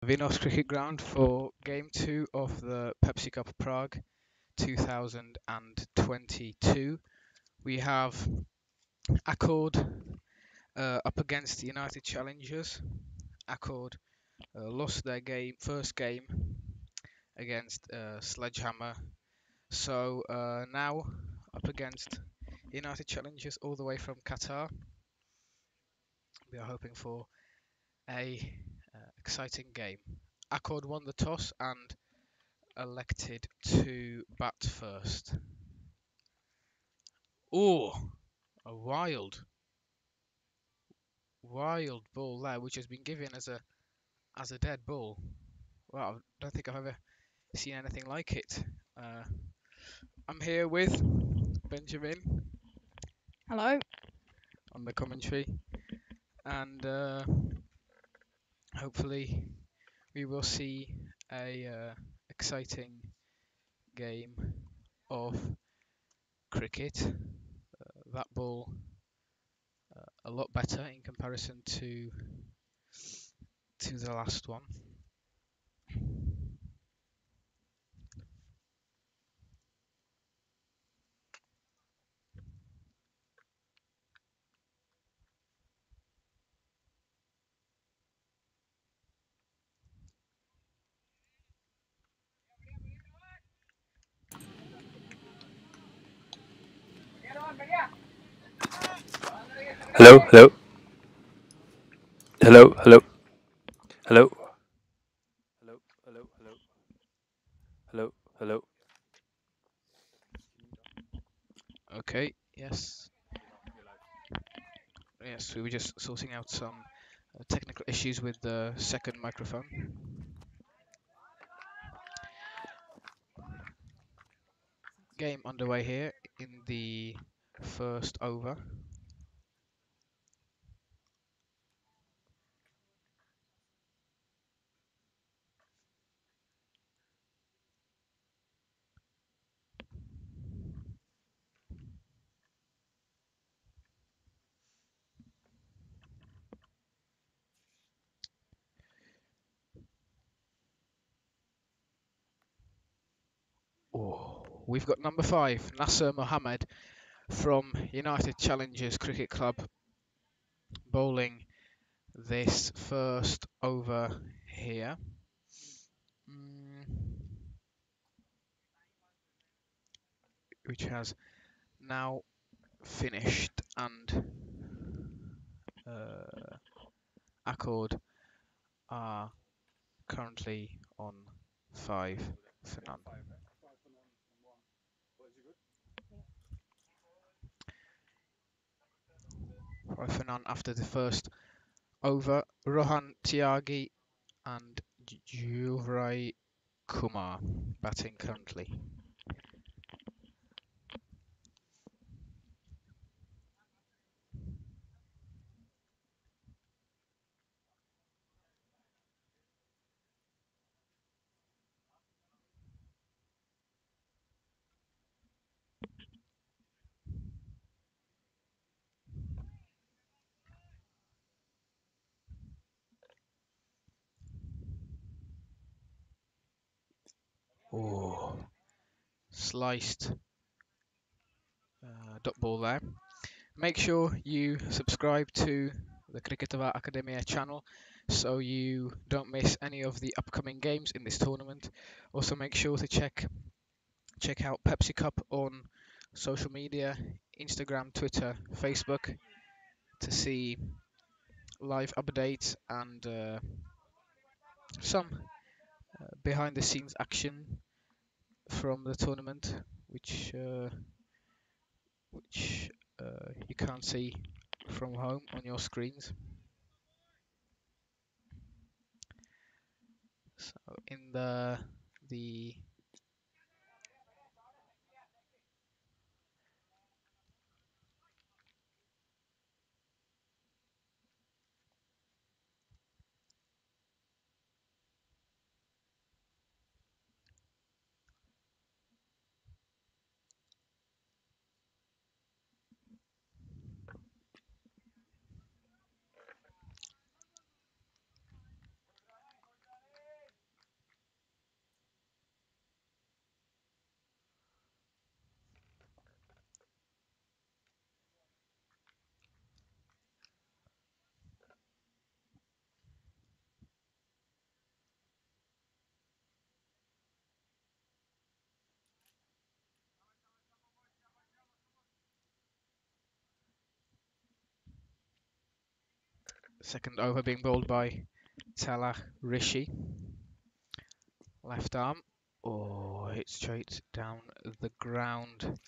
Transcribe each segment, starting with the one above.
Vinor's cricket ground for game 2 of the Pepsi Cup Prague 2022. We have Accord up against the United Challengers. Accord lost their first game against Sledgehammer, so now up against United Challengers all the way from Qatar. We are hoping for a exciting game. Accord won the toss and elected to bat first. Oh, a wild ball there, which has been given as a dead ball. Well, I don't think I've ever seen anything like it. I'm here with Benjamin Hello. on the commentary, and hopefully we will see a exciting game of cricket. That ball a lot better in comparison to the last one. Hello, hello, hello, hello, hello, hello, hello, hello, hello, hello. Okay, yes. Yes, we were just sorting out some technical issues with the second microphone. Game underway here in the first over. Oh, we've got number 5, Nasser Mohammed from United Challengers Cricket Club bowling this first over here. Mm, which has now finished, and Accord are currently on 5 for none. 5 for none after the first over. Rohan Tyagi and Juvrai Kumar batting currently. Oh, sliced dot ball there. Make sure you subscribe to the Cricketova Academia channel so you don't miss any of the upcoming games in this tournament. Also make sure to check out Pepsi Cup on social media, Instagram, Twitter, Facebook, to see live updates and some behind the scenes action from the tournament, which you can't see from home on your screens. So in the Second over being bowled by Talah Rishi. Left arm. Oh, hit straight down the ground.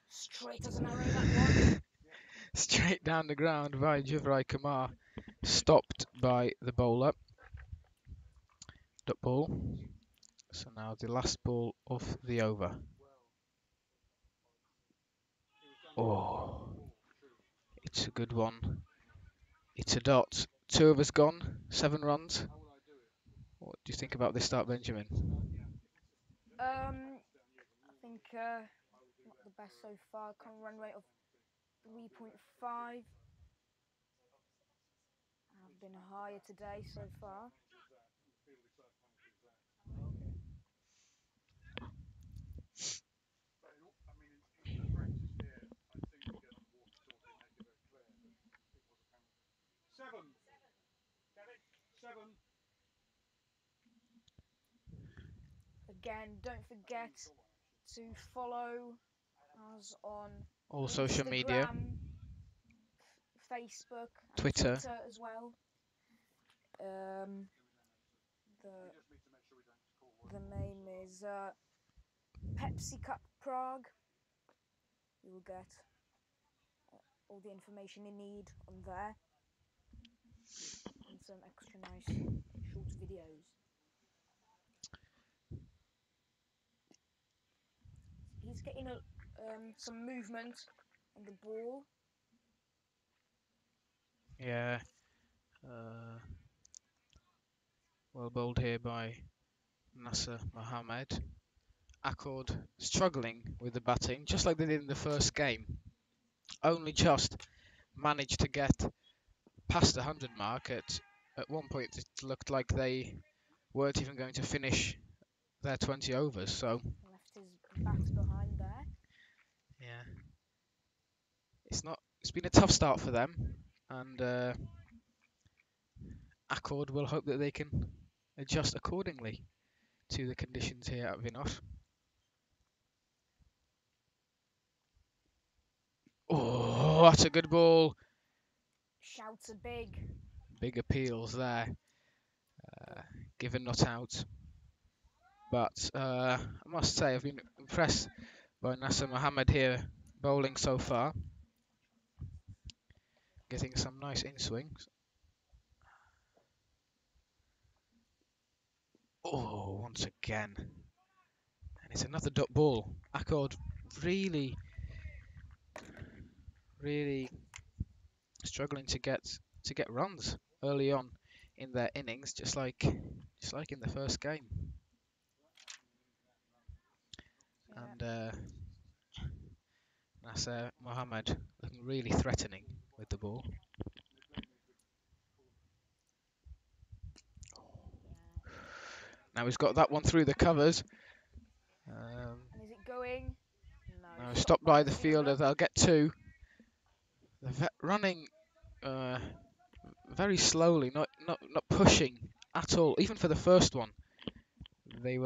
Straight as an arrow, that one. Straight down the ground by Jivrai Kumar. Stopped by the bowler. Dot ball. So now the last ball of the over. Oh, it's a good one. It's a dot. 2 overs gone, 7 runs. What do you think about this start, Benjamin? I think not the best so far. Current run rate of 3.5. I've been higher today so far. Again, don't forget to follow us on All social media, Instagram, Facebook, and Twitter. Twitter as well. The name is Pepsi Cup Prague. You will get all the information you need on there, and some extra nice short videos. He's getting some movement on the ball. Yeah. Well bowled here by Nasser Mohammed. Accord struggling with the batting, just like they did in the first game. Only just managed to get past the 100 mark. At one point, it looked like they weren't even going to finish their 20 overs. So Left his bat behind there. yeah, It's been a tough start for them, and Accord will hope that they can adjust accordingly to the conditions here at Vinor. Oh, that's a good ball. Shouts are big. Big appeals there. Given not out. But I must say, I've been impressed by Nasser Mohammed here bowling so far. Getting some nice in swings. Oh, once again. And it's another dot ball. Accord really, really struggling to get runs early on in their innings, just like in the first game. Yeah. And Nasser Mohammed looking really threatening with the ball. Now he's got that one through the covers. And is it going? No, No. stopped by the fielder. They'll get 2. They're running very slowly, not pushing at all. Even for the first one, it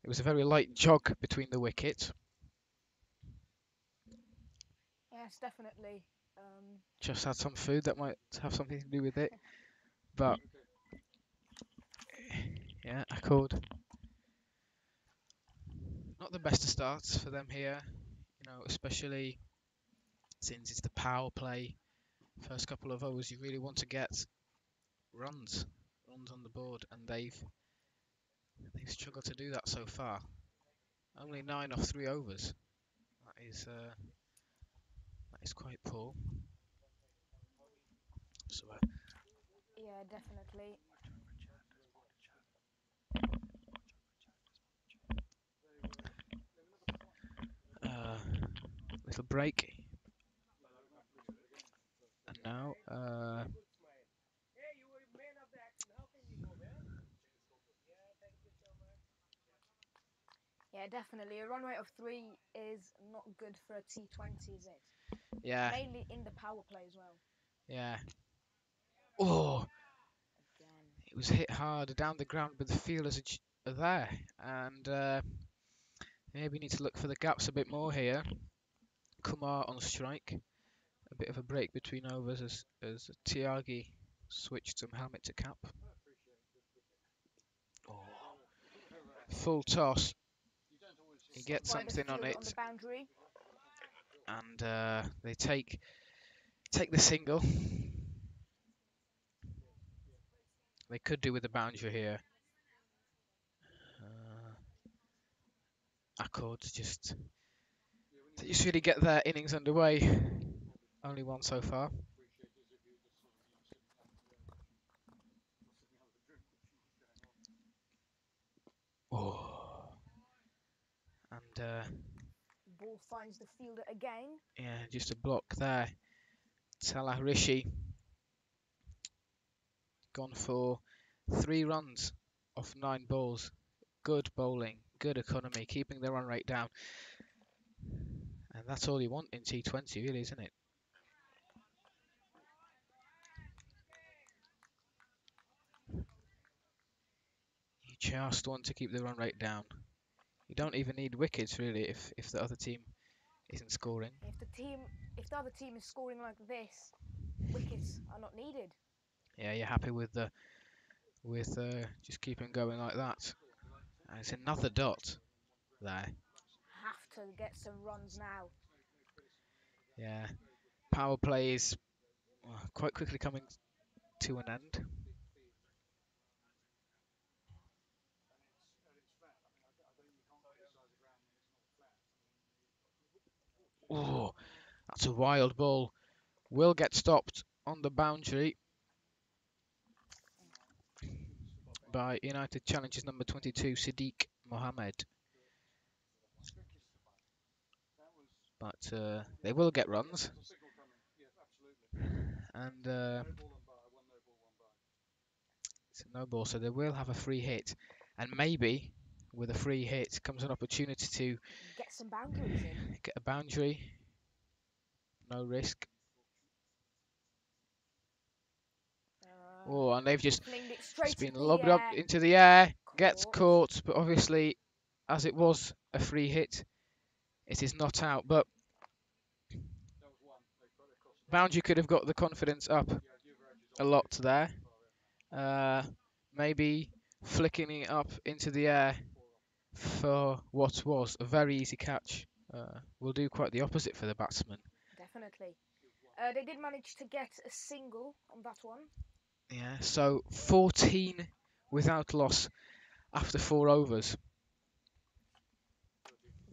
was a very light jog between the wickets. Yes, definitely. Just had some food that might have something to do with it, but yeah, Accord. Not the best of starts for them here, especially since it's the power play. First couple of overs, you really want to get runs on the board, and they've struggled to do that so far. Only 9 off 3 overs. That is quite poor. So Yeah, definitely. little break, and now Yeah, definitely. A run rate of 3 is not good for a T20, is it? yeah, Mainly in the power play as well. yeah. Oh, Again. it was hit hard down the ground, but the fielders are there, and maybe need to look for the gaps a bit more here. Kumar on strike. A bit of a break between overs as Tyagi switched from helmet to cap. Oh. Full toss. You get By the something on fielder on the it, boundary. and they take the single. They could do with a boundary here. Accords just really get their innings underway. Only one so far. Oh. And Ball finds the fielder again. yeah, just a block there. Salah Rishi gone for 3 runs off 9 balls. Good bowling, good economy, keeping the run rate down. And that's all you want in T20, really, isn't it? You just want to keep the run rate down. You don't even need wickets, really, if the other team isn't scoring. If the other team is scoring like this, wickets are not needed. Yeah, you're happy with just keeping going like that. And it's another dot there. Have to get some runs now. Yeah, power play is quite quickly coming to an end. Oh, that's a wild ball. Will get stopped on the boundary by United challengers number 22, Siddiq Mohammed. But they will get runs. And it's a no ball, so they will have a free hit. And maybe with a free hit comes an opportunity to Get some boundaries in. get a boundary. No risk. Oh, and they've just Flinged it straight been into the lobbed up air. into the air. Gets Caught. caught, but obviously, as it was a free hit, it is not out. But boundary could have got the confidence up a lot there. Maybe flicking it up into the air for what was a very easy catch will do quite the opposite for the batsman. Definitely. They did manage to get a single on that one. Yeah, so 14 without loss after 4 overs.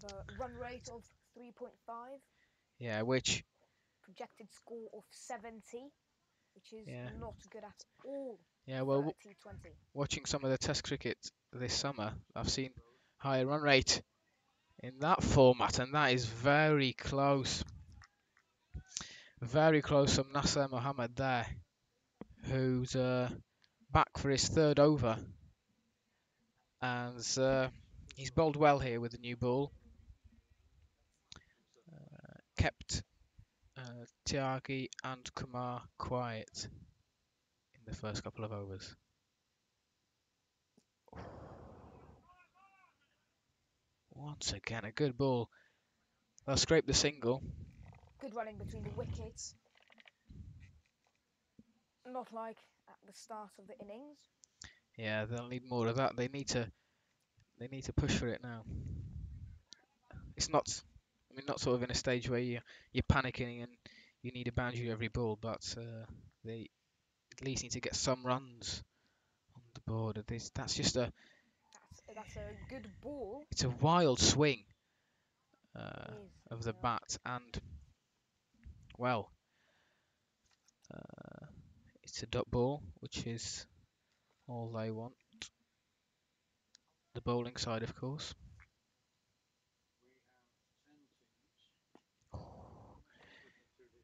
The run rate of 3.5. Yeah, which Projected score of 70, which is yeah, not good at all yeah. for a Well, T20. watching some of the Test cricket this summer, I've seen higher run rate in that format, and that is very close. Very close from Nasser Mohammed there, who's back for his 3rd over. And he's bowled well here with the new ball. Kept Tyagi and Kumar quiet in the first couple of overs. Once again, a good ball. They'll scrape the single. Good running between the wickets. Not like at the start of the innings. Yeah, they'll need more of that. They need to push for it now. It's not, I mean, not sort of in a stage where you're panicking and you need a boundary every ball, but they at least need to get some runs on the board. That's just That's a good ball. it's a wild swing It is. of the bat, and well, it's a dot ball, which is all they want. The bowling side, of course.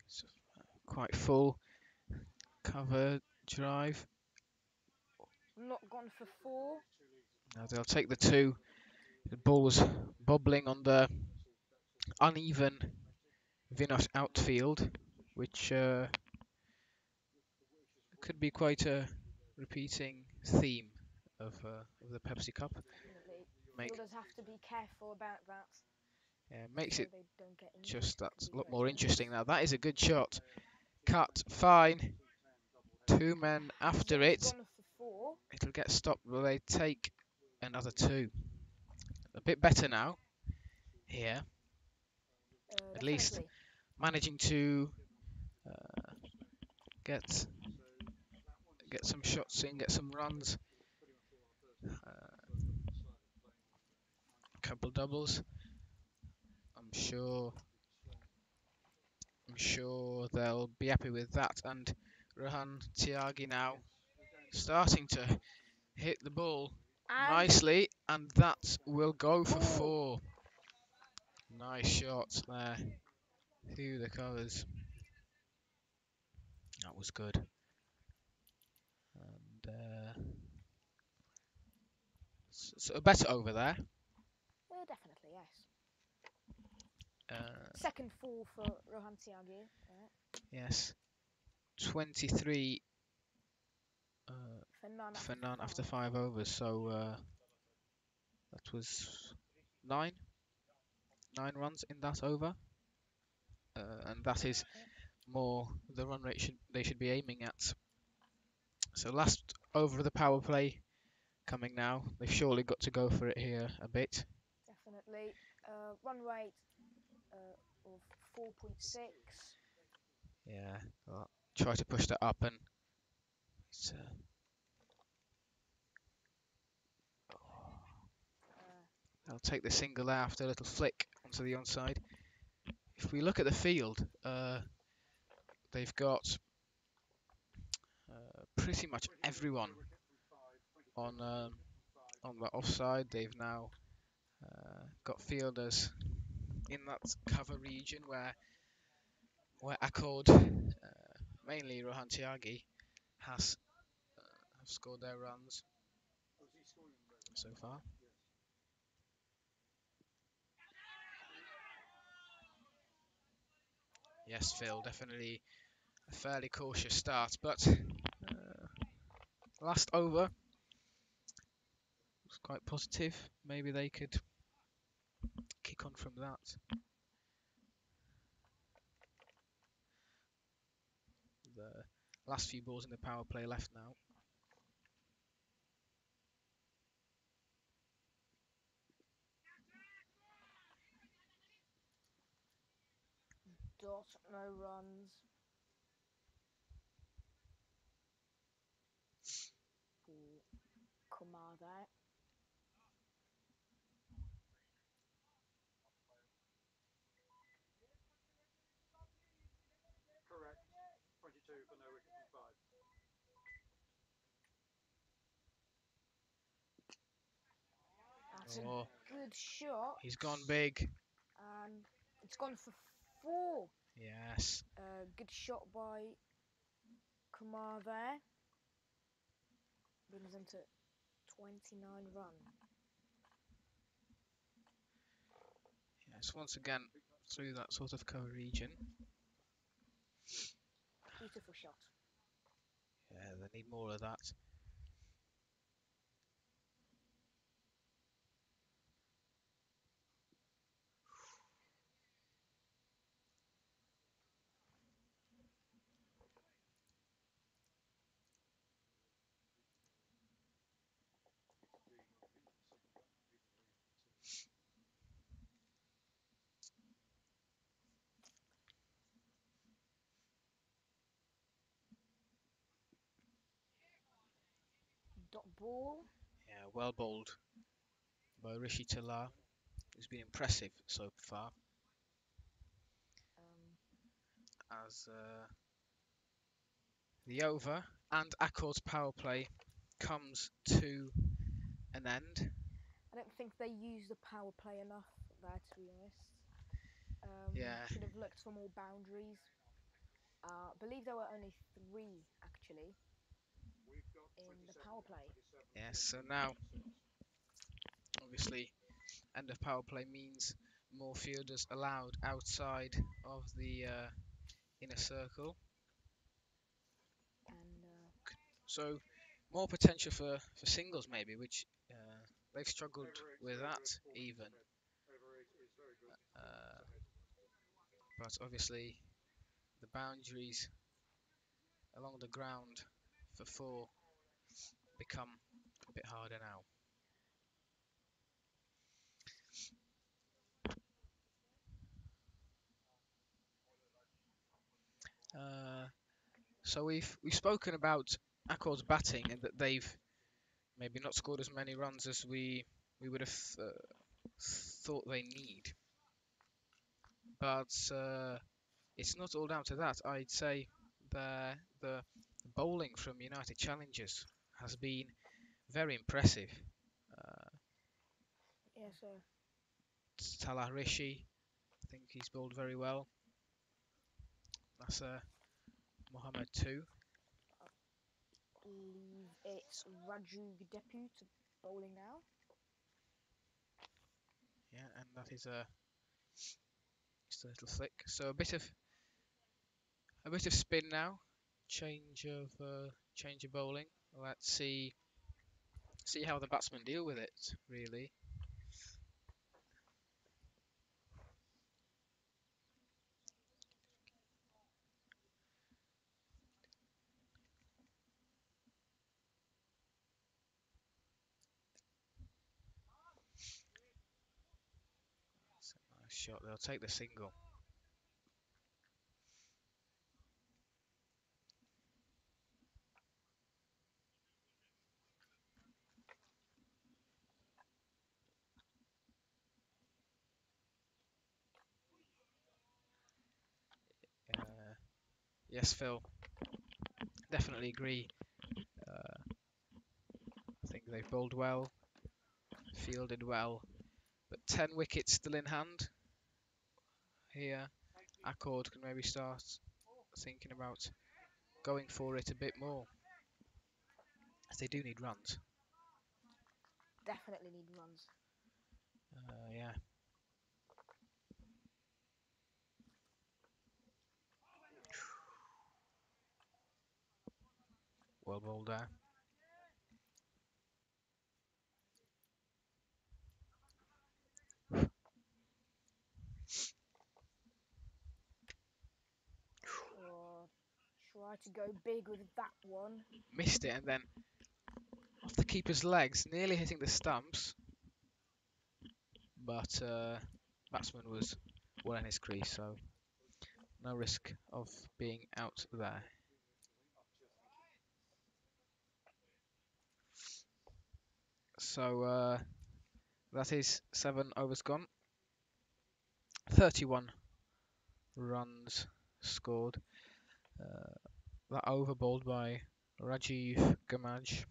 It's quite full cover drive. Not gone for 4. Now they'll take the 2. The ball was bobbling on the uneven Vinor outfield, which could be quite a repeating theme of the Pepsi Cup. Definitely. Fielders have to be careful about that. Makes So it they don't get injured. just that Could be a lot very more dangerous. interesting now. That is a good shot. Cut, fine. 2 men after He's it. gone for 4. It'll get stopped, but they take another 2. A bit better now here. At least Definitely. managing to uh, get some shots in, get some runs. Couple doubles. I'm sure they'll be happy with that. And Rohan Tiagi now starting to hit the ball And nicely, and that will go for 4. 4. Nice shots there through the covers. That was good. And so a better over there. Definitely, yes. Uh, Second 4 for Rohan Tiagi. yes, 23 For none for after none after 5. 5 overs. So that was 9 runs in that over, and that is more the run rate they should be aiming at. So last over of the power play coming now. They've surely got to go for it here a bit. Definitely. Run rate of 4.6. Yeah, well, try to push that up, and it's, they'll take the single there after a little flick onto the onside. If we look at the field, they've got pretty much everyone on the offside. They've now got fielders in that cover region where Accord, mainly Rohan Tiagi, has have scored their runs so far. Yes, Phil, definitely a fairly cautious start, but last over was quite positive. Maybe they could kick on from that. The last few balls in the power play left now. Dot, no runs. For Kumar there. That's Oh, a good shot. he's gone big. And it's gone for 4. Yes. Good shot by Kumar there. Brings them to 29 run. Yes, once again through that sort of cover region. Beautiful shot. Yeah, they need more of that. Dot ball. Yeah, well bowled by Rishi Talar, who's been impressive so far. As the over and Accord's power play comes to an end. I don't think they use the power play enough there, to be honest. Yeah. Should have looked for more boundaries. I believe there were only 3 actually in the power play. Yes, so now obviously end of power play means more fielders allowed outside of the inner circle. And So more potential for singles maybe, which they've struggled with that even. But obviously the boundaries along the ground for 4 become a bit harder now. So we've spoken about Accord's batting and that they've maybe not scored as many runs as we would have thought they need. But it's not all down to that. I'd say the bowling from United Challengers has been very impressive. Uh, Yes, sir. Talah Rishi, I think he's bowled very well. That's Mohammed too. Believe it's Raju Depu to bowling now. Yeah, and that is just a little flick. So a bit of spin now. Change of bowling. Let's see how the batsmen deal with it. Really. It's a nice shot. They'll take the single. Yes, Phil. Definitely agree. I think they've bowled well, fielded well, but 10 wickets still in hand. Here, Accord can maybe start thinking about going for it a bit more, as they do need runs. Definitely need runs. Yeah. Well bowled there. Or try to go big with that one. Missed it, and then off the keeper's legs, nearly hitting the stumps. But batsman was well in his crease, so no risk of being out there. So that is 7 overs gone. 31 runs scored. That over bowled by Rajiv Gamaj.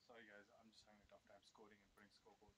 Sorry guys, I'm just having a tough time scoring and putting scoreboards.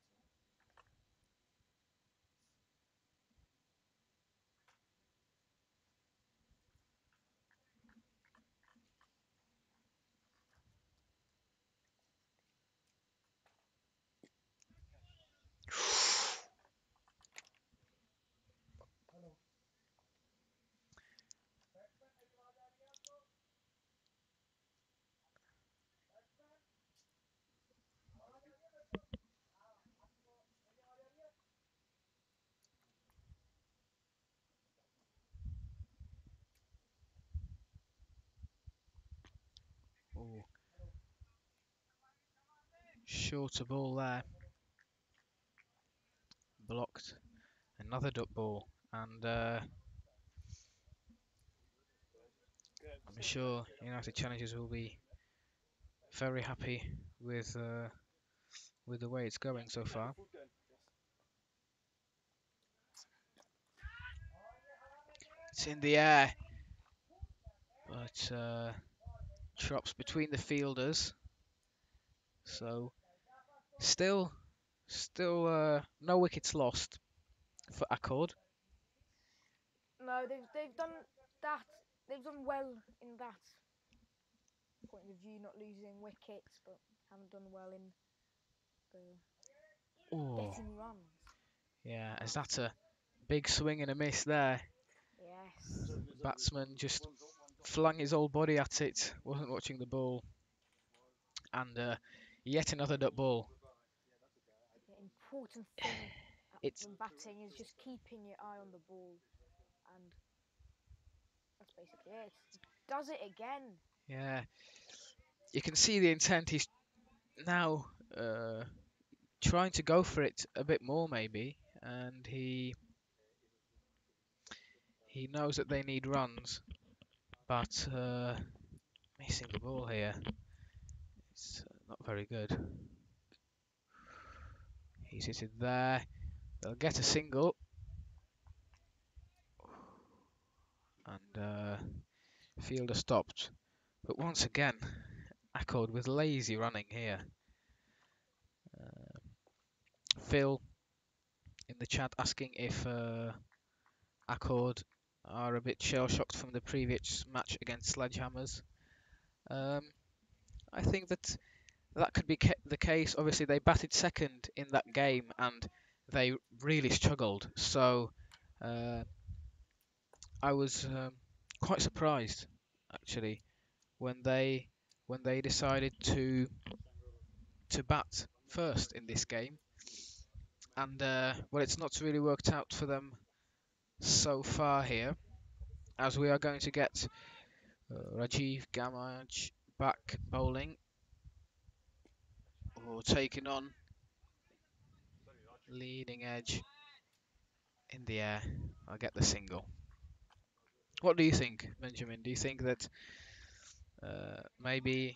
Ooh. Shorter ball there. Blocked. Another duck ball. And I'm sure United Challengers will be very happy with the way it's going so far. It's in the air, but drops between the fielders. So still no wickets lost for Accord. No, they've done that. They've done well in that point of view, not losing wickets, but haven't done well in the Oh, getting runs. yeah, as that's a big swing and a miss there. Yes. Batsman just flung his whole body at it, wasn't watching the ball, and yet another duck ball. The important thing It's when batting is just keeping your eye on the ball, and that's basically it. Does it again? yeah, you can see the intent. He's now trying to go for it a bit more, maybe, and he knows that they need runs, but missing the ball here. It's not very good. He's hit it there. They'll get a single, and fielder stopped. But once again, Accord with lazy running here. Phil in the chat asking if Accord are a bit shell-shocked from the previous match against Sledgehammers. I think that could be the case. Obviously, they batted second in that game and they really struggled. So I was quite surprised, actually, when they decided to bat first in this game. And well, it's not really worked out for them so far here, as we are going to get Rajiv Gamaj back bowling, or taking on leading edge in the air. I'll get the single. What do you think, Benjamin? Do you think that maybe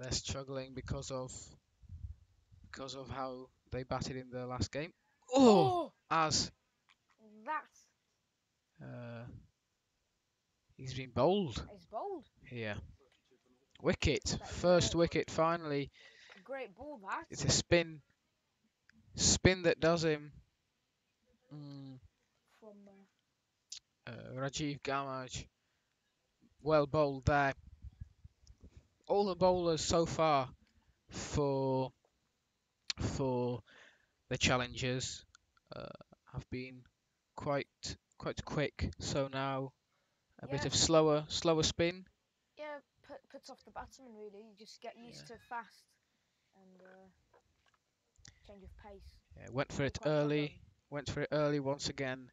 they're struggling because of how they batted in the last game? Oh, Oh, as that uh, he's been bowled is bold. here. Wicket, That is first wicket finally. a great ball. That It's a spin that does him. from Rajiv Gamaj, well bowled there. All the bowlers so far for the challengers uh, have been quite quick. So now a bit yeah, of slower spin. yeah. Puts off the batsman really. You just get used Yeah. to fast and change of pace. Yeah, went for They're it quite clever. early. Went for it early once again.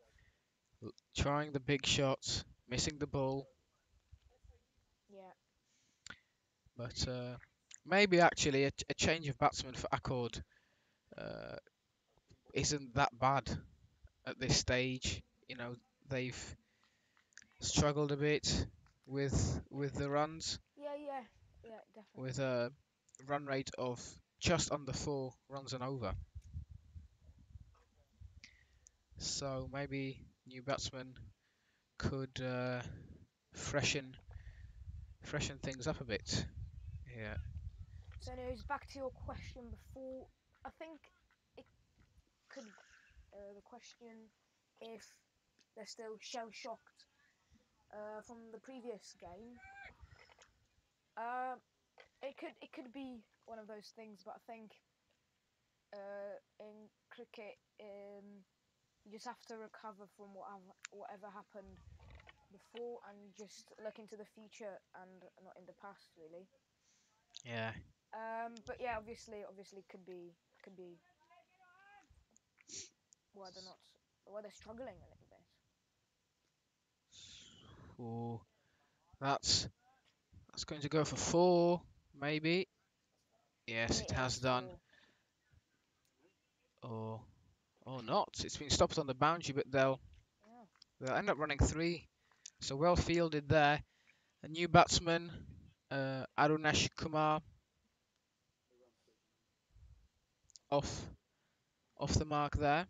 Trying the big shots, missing the ball. Yeah, But maybe actually a change of batsman for Accord uh, isn't that bad at this stage. You know, they've struggled a bit with the runs, yeah, with definitely. a run rate of just under 4 runs and over. So maybe new batsman could freshen things up a bit. Yeah, So, anyways, back to your question before. I think it could the question if they're still shell shocked from the previous game. Uh, it could be one of those things, but I think in cricket, you just have to recover from whatever happened before and just look into the future and not in the past, really. yeah. But yeah, obviously, could be why they're not, why they're struggling a little bit. Oh, that's going to go for 4, maybe. Yes, It it has is done. for Or not. It's been stopped on the boundary, but yeah. they'll end up running 3. So well fielded there. A new batsman, Arunesh Kumar, off the mark there.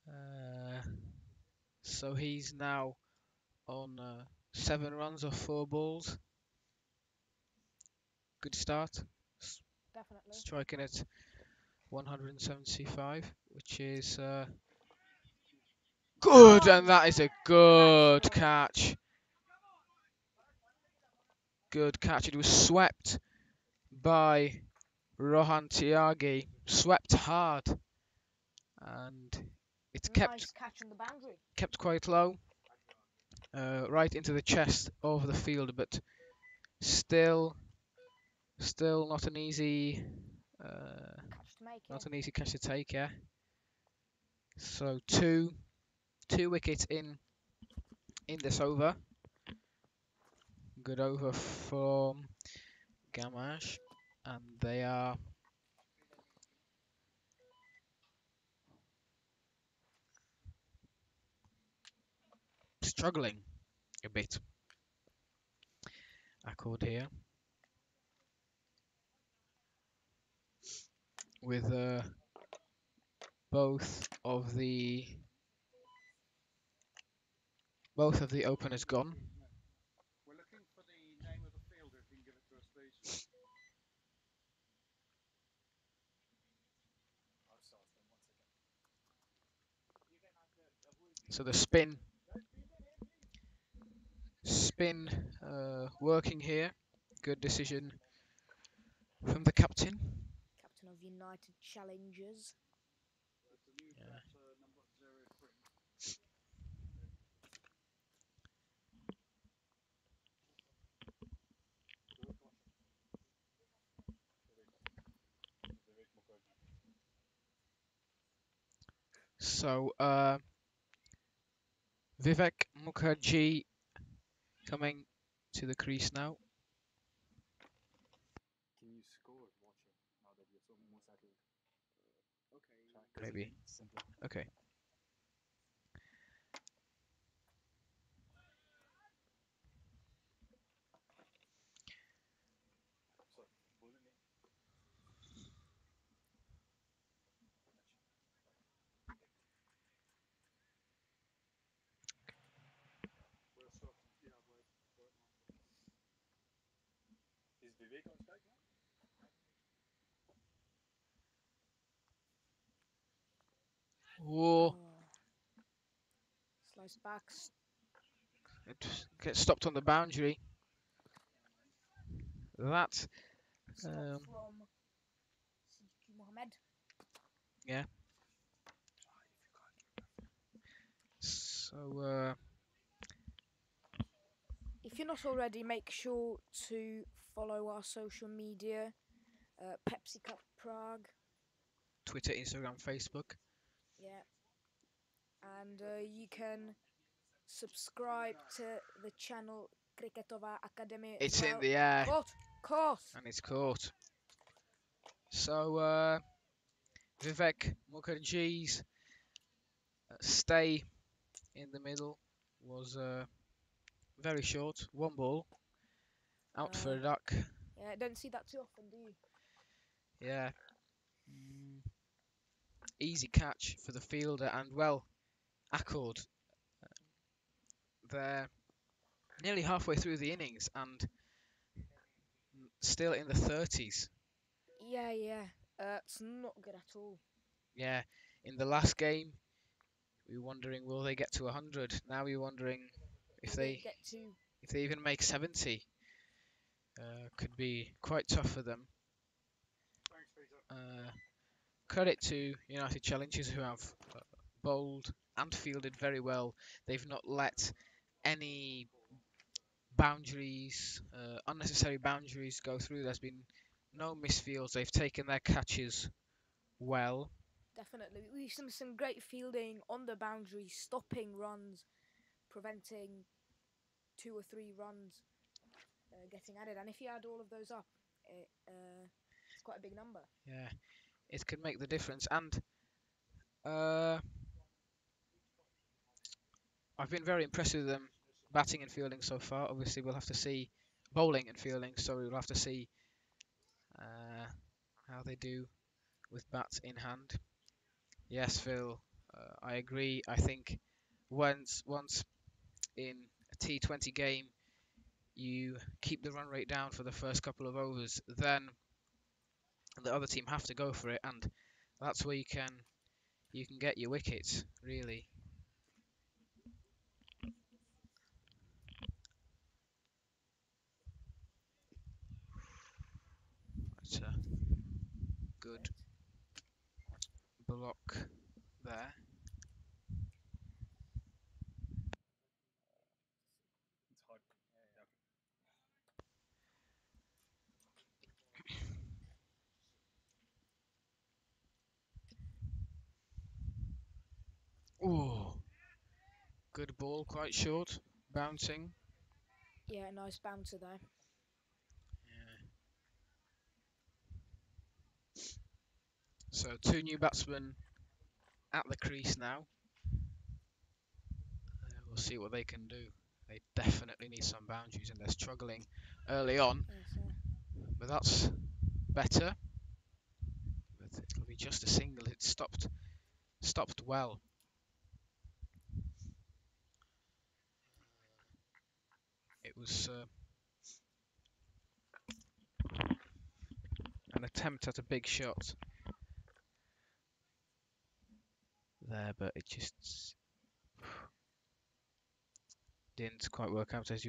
Uh, so he's now on 7 runs off 4 balls. Good start. Definitely. Striking at 175, which is good, Oh, and that is a that's good great. catch. Good catch. It was swept by Rohan Tyagi, swept hard, and it's Nice catch on the boundary. kept quite low. right into the chest of the field, but still not an easy Catch to make, yeah. not an easy catch to take. Yeah. So two wickets in this over. Good over from Gamache, and they are struggling a bit. Accord here with both of the openers gone. We're looking for the name of the fielder, if you can give it to us, please. So the spin working here. Good decision from the captain. Captain of United Challengers. That's the new Yeah. number 03. So Vivek Mukherjee coming to the crease now. Can you score watching now that you're so more settled? Okay. Maybe. Okay. So, bowling it. We're short. Yeah, we're short now. Is Vivek on strike now? Whoa! Slice back. It gets stopped on the boundary. That Stop from Siddiqui Mohammed. yeah. So If you're not already, make sure to follow our social media. Pepsi Cup Prague. Twitter, Instagram, Facebook. Yeah. And you can subscribe to the channel Cricketova Academy as It's well. in the air. Caught! And it's caught. So Vivek Mukherjee's stay in the middle was very short. One ball. Out for a duck. Yeah, don't see that too often, do you? Yeah. Easy catch for the fielder, and well, Accord. They're nearly halfway through the innings and still in the 30s. Yeah. It's not good at all. Yeah. In the last game, we were wondering will they get to 100. Now we're wondering if Will they get to even make 70. Could be quite tough for them. Thanks, Peter. Credit to United Challengers who have bowled and fielded very well. They've not let any boundaries, unnecessary boundaries go through. There's been no misfields. They've taken their catches well. definitely. We've seen some great fielding on the boundary, stopping runs, preventing 2 or 3 runs getting added. And if you add all of those up, it's quite a big number. Yeah, it could make the difference. And I've been very impressed with them batting and fielding so far. Obviously, we'll have to see bowling and fielding, so we'll have to see how they do with bats in hand. Yes, Phil, I agree. I think once in a T20 game, you keep the run rate down for the first couple of overs, then the other team have to go for it, and that's where you can get your wickets, really. That's a good block there. Good ball, quite short, bouncing. Yeah, nice bouncer there. Yeah. So 2 new batsmen at the crease now. We'll see what they can do. They definitely need some boundaries and they're struggling early on, Yes, but that's better. But it'll be just a single. It stopped well. It was an attempt at a big shot there, but it just didn't quite work out as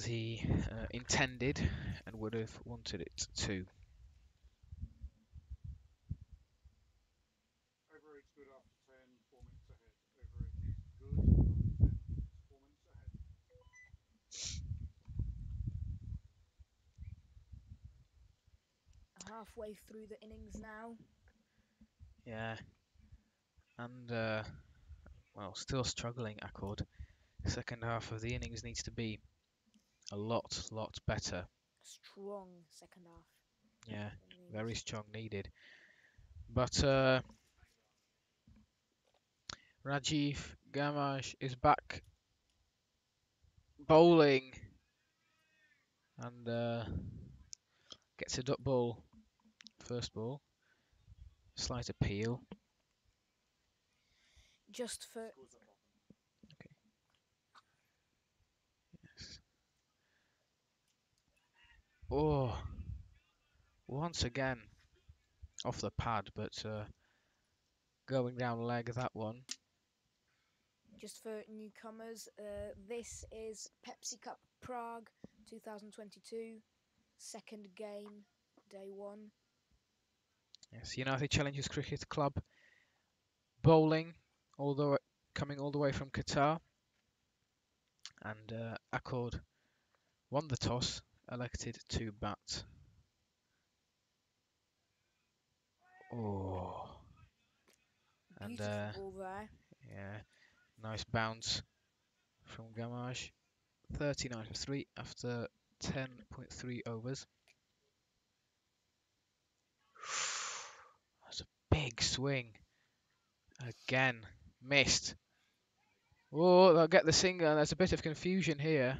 he intended and would have wanted it to. Over 8's good after 10, 4 minutes ahead. Over 8 is good after 10, it's 4 minutes ahead. halfway through the innings now. Yeah, and well, still struggling. Accord. Second half of the innings needs to be a lot better. Strong second half. Yeah, Innings. very strong needed. But Rajiv Gamage is back bowling and gets a dot ball. First ball, slight appeal. Just for Scores at bottom. Okay. Yes. Oh, once again off the pad, but going down leg that one. Just for newcomers, this is Pepsi Cup Prague 2022, second game, day 1. Yes, United Challengers Cricket Club bowling, although coming all the way from Qatar, and Accord won the toss, elected to bat. Oh, and Beautiful ball there. yeah, nice bounce from Gamage. 39 for 3 after 10.3 overs. That's a big swing. Again, missed. Oh, they'll get the single. There's a bit of confusion here.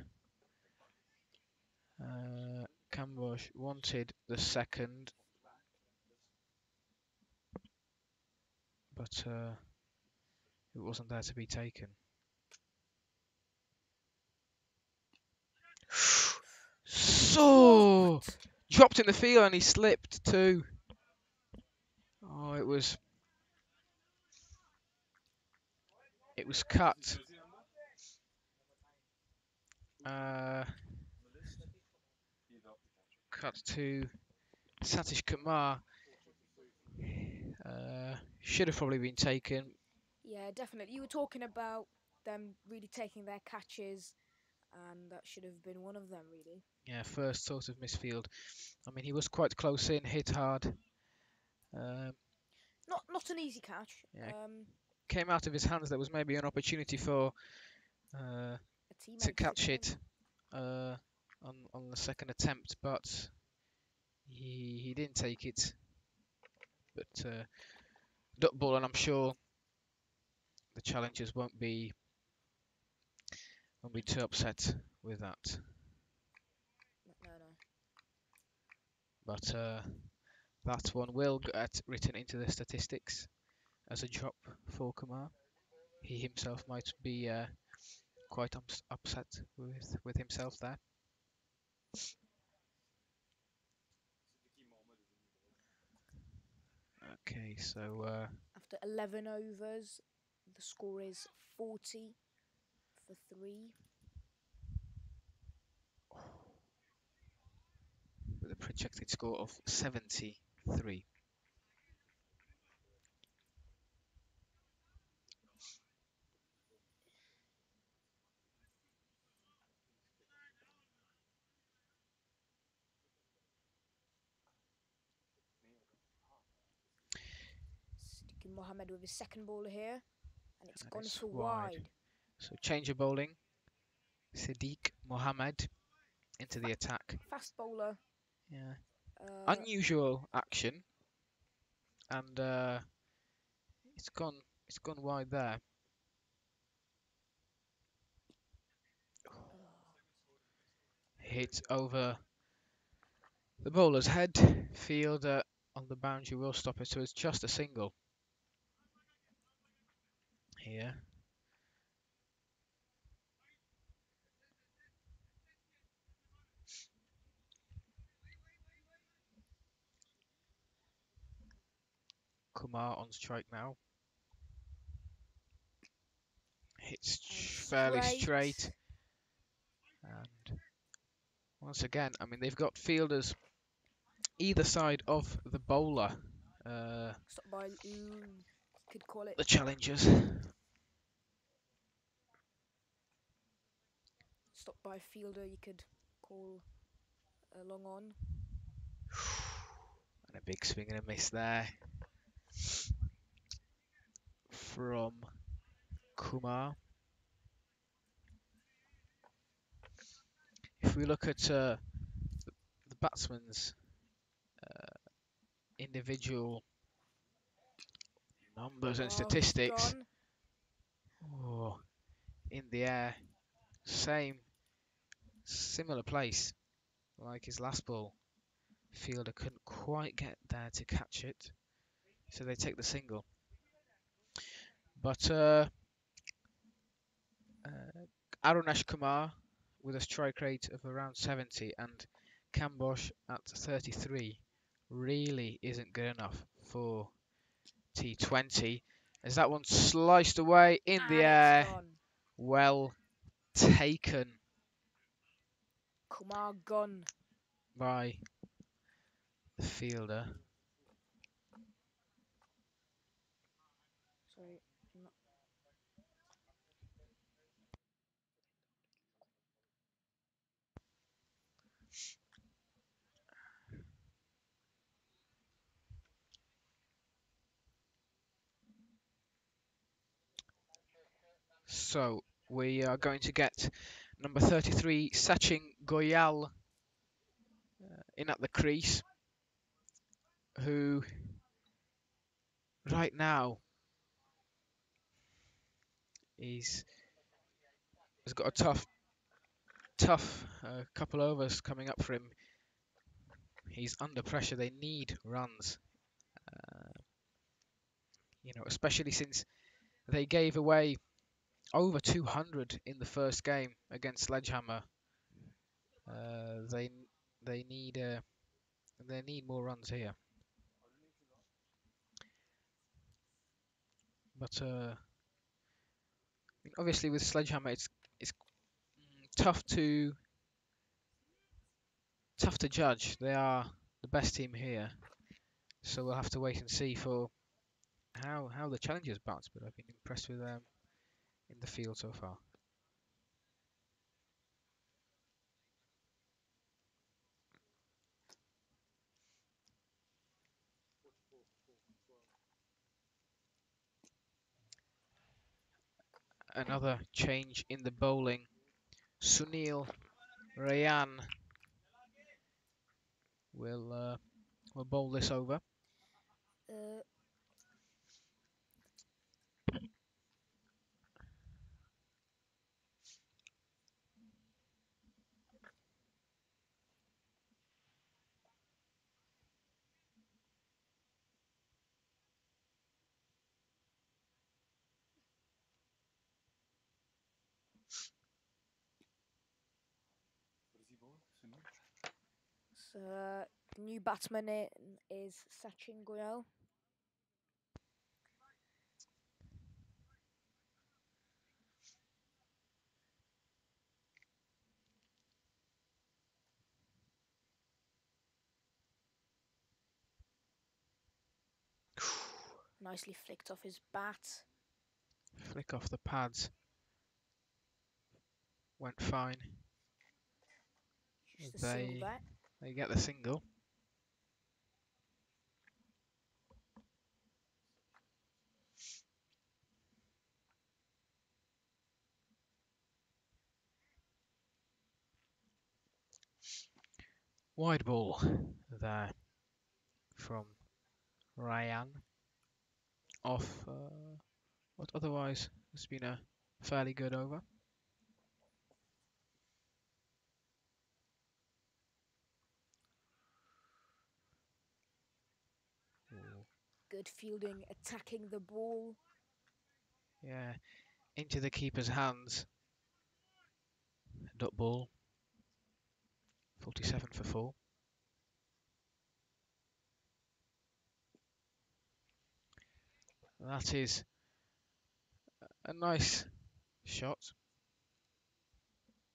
Kambosh wanted the second, but it wasn't there to be taken. So dropped in the field and he slipped too. Oh, it was cut. Jersey number? Uh, On the list? He's up the catcher. cut to Satish Kumar. 4:33 for the Should have probably been taken. Yeah, definitely. You were talking about them really taking their catches, and that should have been one of them, really. Yeah, first sort of misfield. I mean, he was quite close in, hit hard. Um, Not an easy catch. yeah, came out of his hands. There was maybe an opportunity for A to teammate catch get it him. on the second attempt, but he didn't take it. But dot ball, and I'm sure the challengers won't be too upset with that. No. But that one will get written into the statistics as a drop for Kumar. He himself might be quite upset with himself there. Siddiqui Mohammed is in the ball. Okay, so After 11 overs, the score is 40 for 3. with a projected score of 73. Siddiqui Mohammed with his second ball here, and it's And gone it's for wide. wide. So change of bowling. Siddiq Mohammed into the attack. Fast bowler. Yeah. Uh, Unusual action, and it's gone. It's gone wide there. Hit over the bowler's head. Fielder on the boundary will stop it, so it's just a single here. Kumar on strike now. Hits fairly straight. And once again, I mean, they've got fielders either side of the bowler, Stop by. Could call it. the challengers. Stop by fielder. You could call a long on. And a big swing and a miss there from Kumar. If we look at the batsman's individual numbers and Oh, he's statistics, gone. oh, in the air, similar place like his last ball. Fielder couldn't quite get there to catch it, so they take the single. But Arunesh Kumar with a strike rate of around 70 and Kambosh at 33 really isn't good enough for T20, as that one sliced away in the And it's air. gone. Well taken Kumar gone. by the fielder. Sorry. So we are going to get number 33, Sachin Goyal, in at the crease, who right now has got a tough couple overs coming up for him. He's under pressure. They need runs, especially since they gave away over 200 in the first game against Sledgehammer. They they need more runs here. But obviously with Sledgehammer, it's tough to judge. They are the best team here, so we'll have to wait and see for how the challengers bounce. But I've been impressed with them in the field so far. Another change in the bowling. Sunil Rayan will bowl this over. Uh, so the new batsman is Sachin Goyal. Nicely flicked off his bat. Flick off the pads. Went fine. Just a single there. They get the single. Wide ball there from Ryan off what otherwise has been a fairly good over. Ooh, Good fielding, attacking the ball. yeah, into the keeper's hands. Dot ball, 47 for 4. That is a nice shot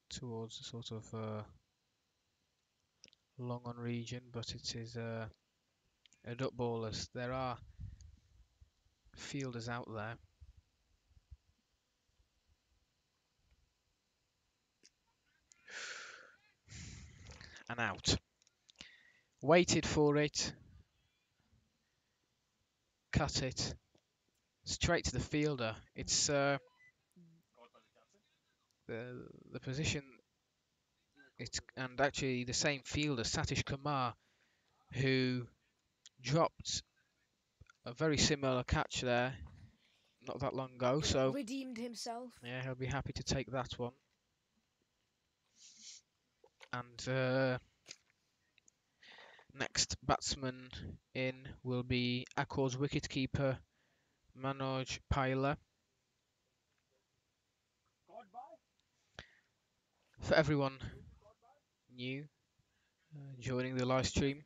towards the sort of long on region, but it is a dot ball as there are fielders out there. And out. Waited for it, cut it straight to the fielder. It's the position. It's and actually the same fielder, Satish Kumar, who dropped a very similar catch there not that long ago. So Redeemed himself. yeah, he'll be happy to take that one. And next batsman in will be Accor's wicketkeeper Manoj Paila. For everyone new joining the live stream,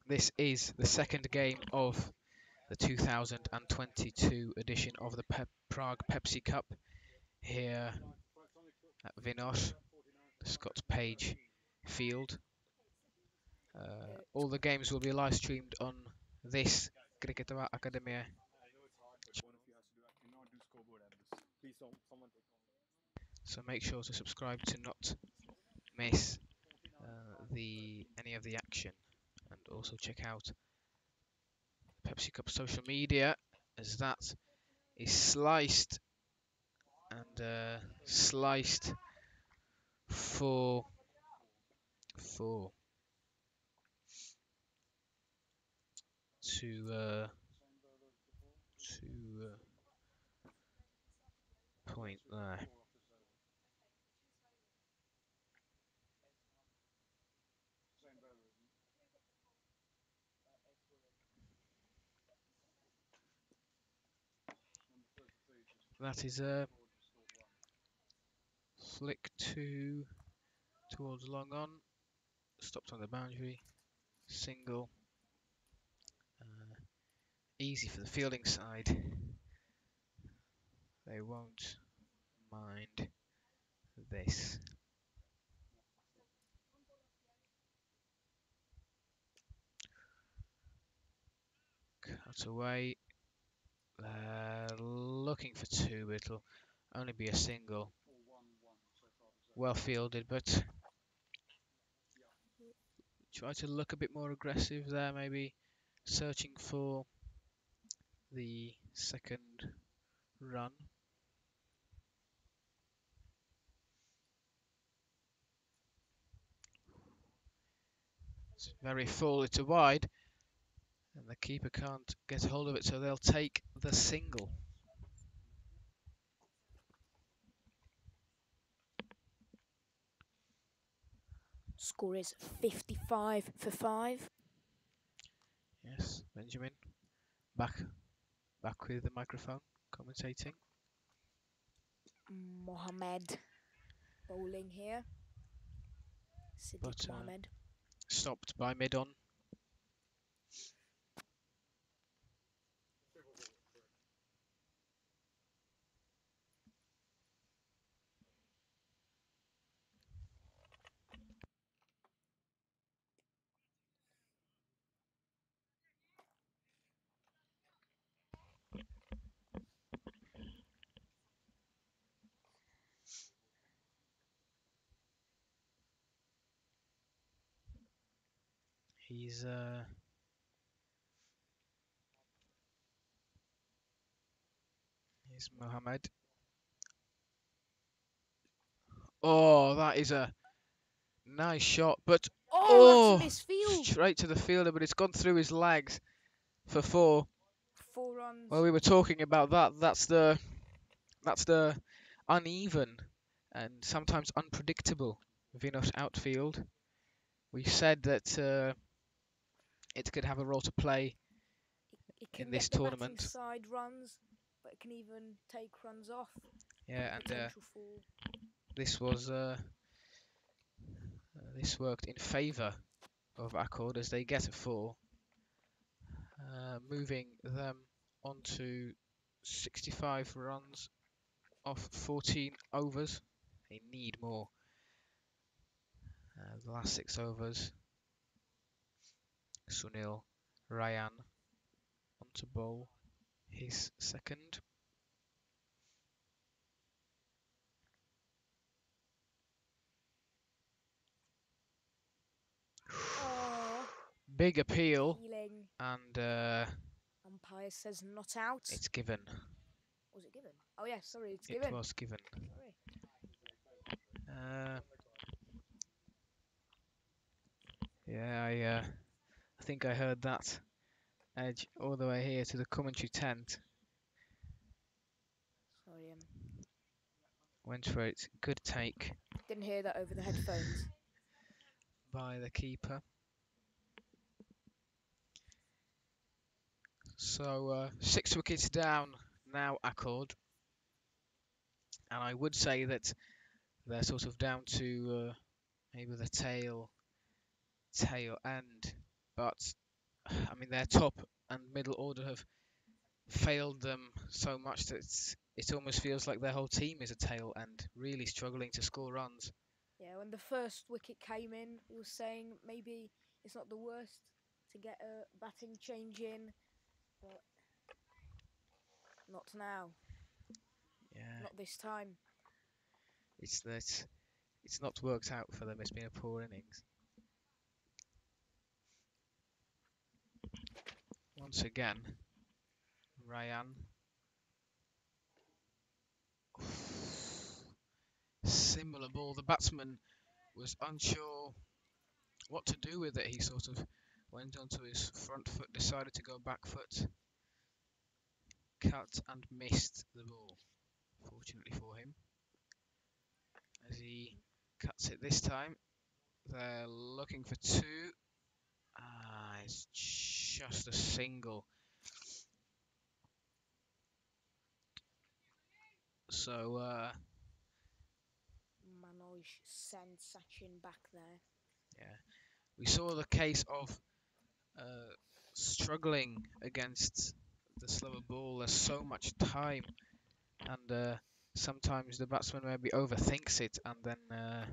this is the second game of the 2022 edition of the Prague Pepsi Cup here at Vinor, the Scott Page field. All the games will be live streamed on this Cricketova Academia. So make sure to subscribe to not miss any of the action, and also check out Pepsi Cup social media as that is sliced and sliced for 4 to point there. That is a flick towards long on, stopped on the boundary, single, easy for the fielding side. They won't mind this. Cut away. They're looking for 2, but it'll only be a single. Well fielded, but try to look a bit more aggressive there, maybe searching for the second run. It's very full, it's a wide, and the keeper can't get hold of it, so they'll take the single. Score is 55 for 5. Yes, Benjamin, back with the microphone, commentating. Mohammed bowling here. Siddiq But Mohammed. stopped by mid-on. He's Mohammed. Oh, that is a nice shot, but Oh, that's a Oh, misfield. straight to the fielder, but it's gone through his legs for 4. 4 runs. Well, we were talking about that. That's the uneven and sometimes unpredictable Vinor outfield. We said that it could have a role to play It in can this get the batting tournament. side runs, but it can even take runs off. Yeah, and Potential for. this was this worked in favour of Accord as they get a 4, moving them onto 65 runs off 14 overs. They need more. The last 6 overs, Sunil Ryan onto bowl his second. Oh, Big appeal, appealing. and Umpire says not out. it's given. Was it given? Oh yeah, sorry, it's It given. was given. Sorry. Uh, yeah, I think I heard that edge all the way here to the commentary tent. Sorry, Went for it. Good take didn't hear that over the headphones. by the keeper. So 6 wickets down now, Accord. And I would say that they're sort of down to maybe the tail end. But I mean, their top and middle order have failed them so much that it almost feels like their whole team is a tail end, really struggling to score runs. Yeah, when the first wicket came in, we were saying maybe it's not the worst to get a batting change in, but not now. Yeah, Not this time. it's that it's not worked out for them. It's been a poor innings. Once again, Ryan. Similar ball. The batsman was unsure what to do with it. He sort of went onto his front foot, decided to go back foot, cut and missed the ball. Fortunately for him, as he cuts it this time, they're looking for 2. It's just a single. So Manoj sent Sachin back there. yeah, we saw the case of struggling against the slower ball. There's so much time, and sometimes the batsman maybe overthinks it and then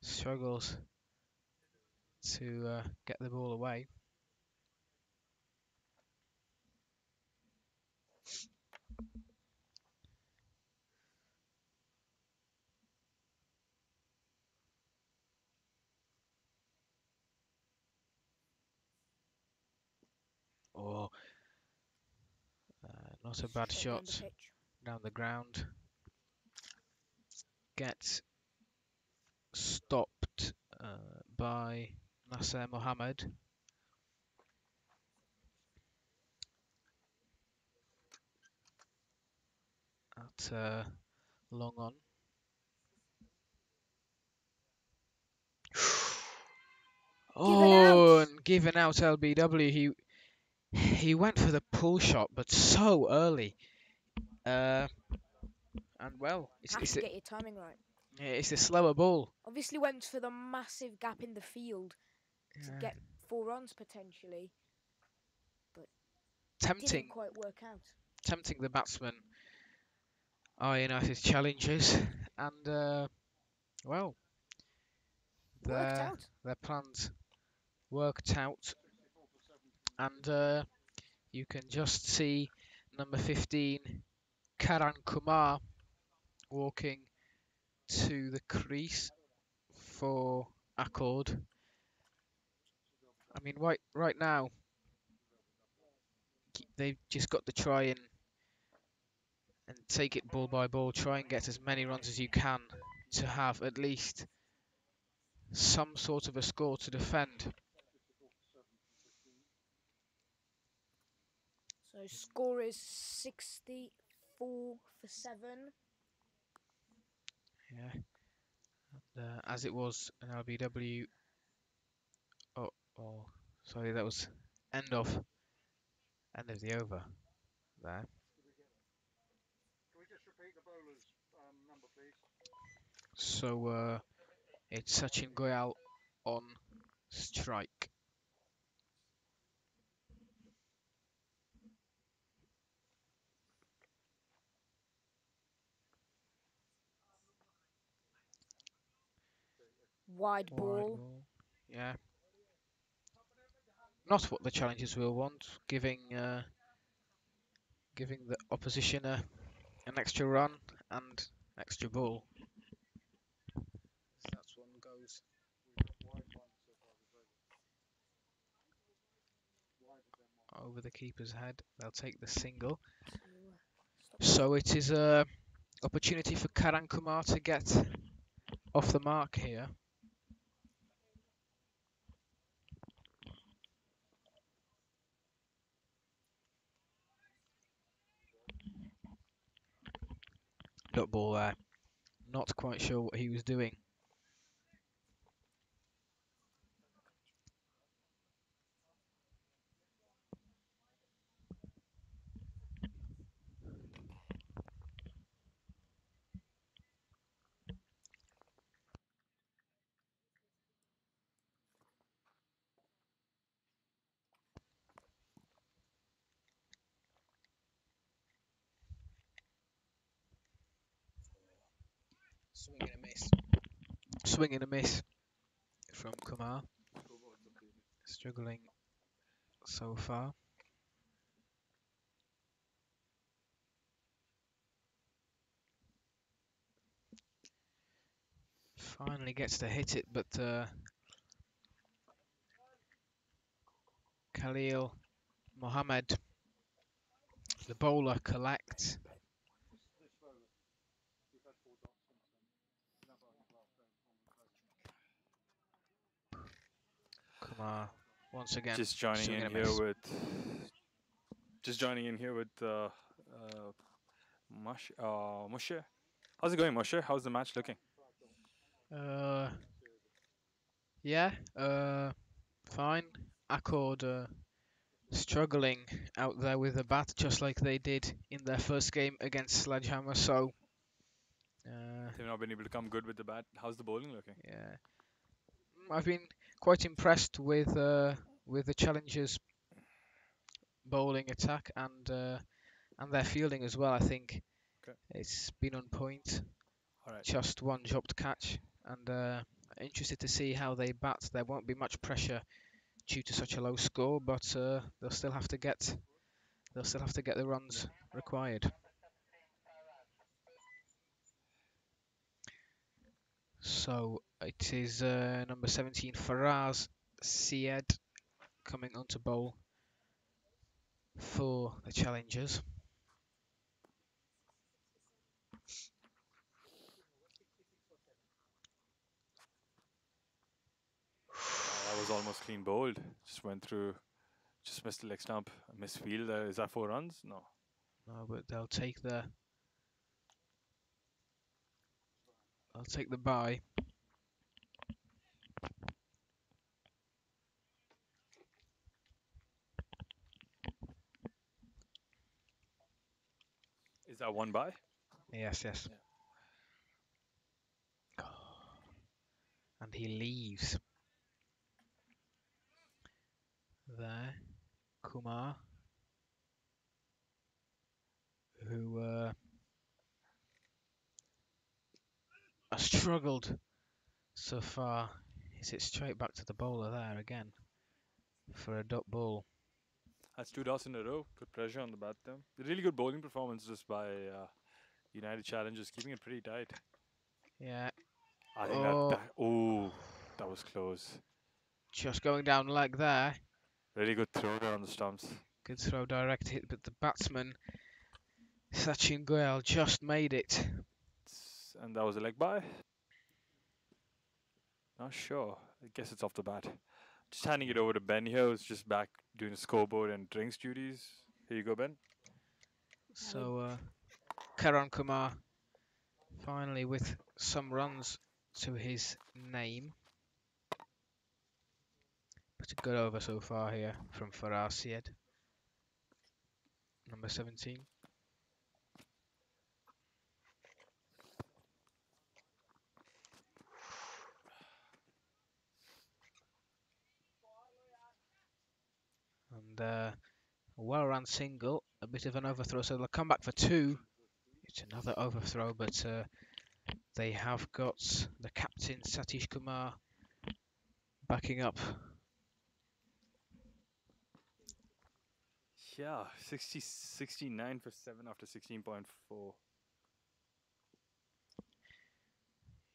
struggles to get the ball away. Or not a bad Straight down the shot pitch. down the ground. Gets stopped by Nasser Mohammed. At long on. Given out. And given out LBW. He went for the pull shot, but so early. And well, Have to get your timing right. it's the slower ball. Obviously went for the massive gap in the field to get 4 runs potentially, but Tempting, didn't quite work out. tempting the batsman. United's challenges, and well, Worked out. their plans worked out, and you can just see number 15, Karan Kumar, walking to the crease for Accord. I mean, right now, they've just got to try and take it ball by ball, try and get as many runs as you can to have at least some sort of a score to defend. 54 for 7 from 15. So score is 64 for 7. Yeah. As it was an LBW. Oh, sorry, that was end of the over there. Can we just repeat the bowler's number, please? So it's Sachin Goyal on strike. Wide ball. Yeah. Not what the challengers will want, giving the opposition an extra run and extra ball. That's one goes We've got wide one so far this over. Wider than one. over the keeper's head. They'll take the single. Stop. So it is a opportunity for Karan Kumar to get off the mark here. Dot ball there. Not quite sure what he was doing. Swing and a miss. Swing and a miss from Kumar. Struggling so far. Finally gets to hit it, but Khalil Mohammed, the bowler, collects. This bowler, we've had 4 dots since then. Another on his last over from Kumar once again Just joining swing in and a here miss. with Moshe. How's it going, Moshe? How's the match looking? Yeah, fine. Accord struggling out there with the bat, just like they did in their first game against Sledgehammer. So, They've not been able to come good with the bat. How's the bowling looking? yeah, I've been quite impressed with the challengers' bowling attack and their fielding as well. I think Okay. it's been on point. All right. Just one dropped catch, and interested to see how they bat. There won't be much pressure due to such a low score, but they'll still have to get the runs required. So it is number 17 Faraz Syed coming onto bowl for the challengers. That was almost clean bowled. Just went through, just missed the leg stump. Missed field. Is that 4 runs? No. No, but they'll take the bye. Is that 1 by? Yes. And he leaves there. Kumar, who has struggled so far, hits it straight back to the bowler there again for a dot ball. That's 2 dots in a row. Good pressure on the bat there. Really good bowling performance just by United Challengers, keeping it pretty tight. Yeah. I think that was close. Just going down leg there. Really good throw there on the stumps. Good throw, direct hit, but the batsman Sachin Goyal just made it. And that was a leg by. Not sure. I guess it's off the bat. Just handing it over to Ben here, who's just back doing the scoreboard and drinks duties. Here you go, Ben. So Karan Kumar finally with some runs to his name. But a good over so far here from Faraz Syed, number 17. And a well-run single, a bit of an overthrow, so they'll come back for two. It's another overthrow, but they have got the captain, Satish Kumar, backing up. Yeah, 69 for 7 after 16.4.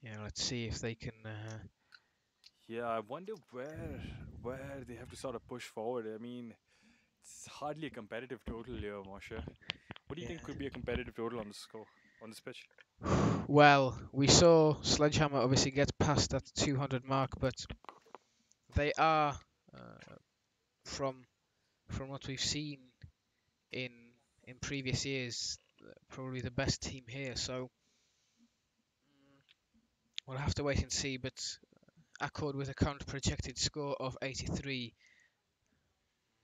Yeah, let's see if they can. Yeah, I wonder where they have to sort of push forward. I mean, it's hardly a competitive total here, Moshe. What do you think Yeah. could be a competitive total on the score on this pitch? Well, we saw Sledgehammer obviously get past that 200 mark, but they are from what we've seen in previous years, probably the best team here. So we'll have to wait and see. But Accord with a current projected score of 83,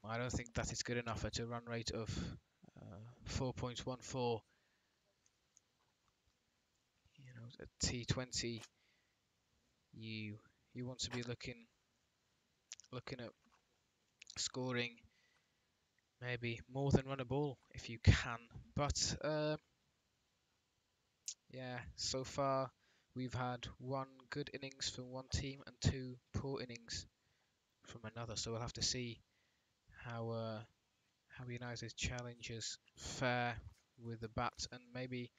I don't think that is good enough at a run rate of 4.14. You know, at T20, you want to be looking at scoring maybe more than run a ball if you can. But yeah, so far we've had one good innings from one team and two poor innings from another. So we'll have to see how United's challengers fare with the bat, and maybe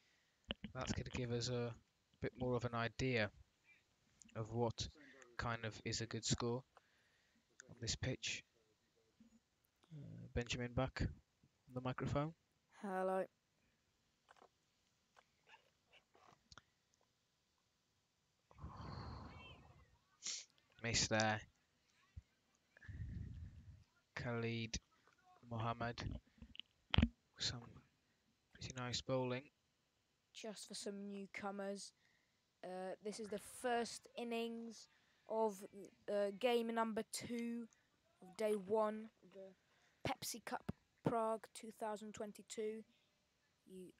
that's going to give us a bit more of an idea of what kind of is a good score on this pitch. Benjamin back on the microphone. Hello. Miss there. Khalid Mohammed. Some pretty nice bowling. Just for some newcomers, this is the first innings of game number 2 of day 1 of the Pepsi Cup Prague 2022. You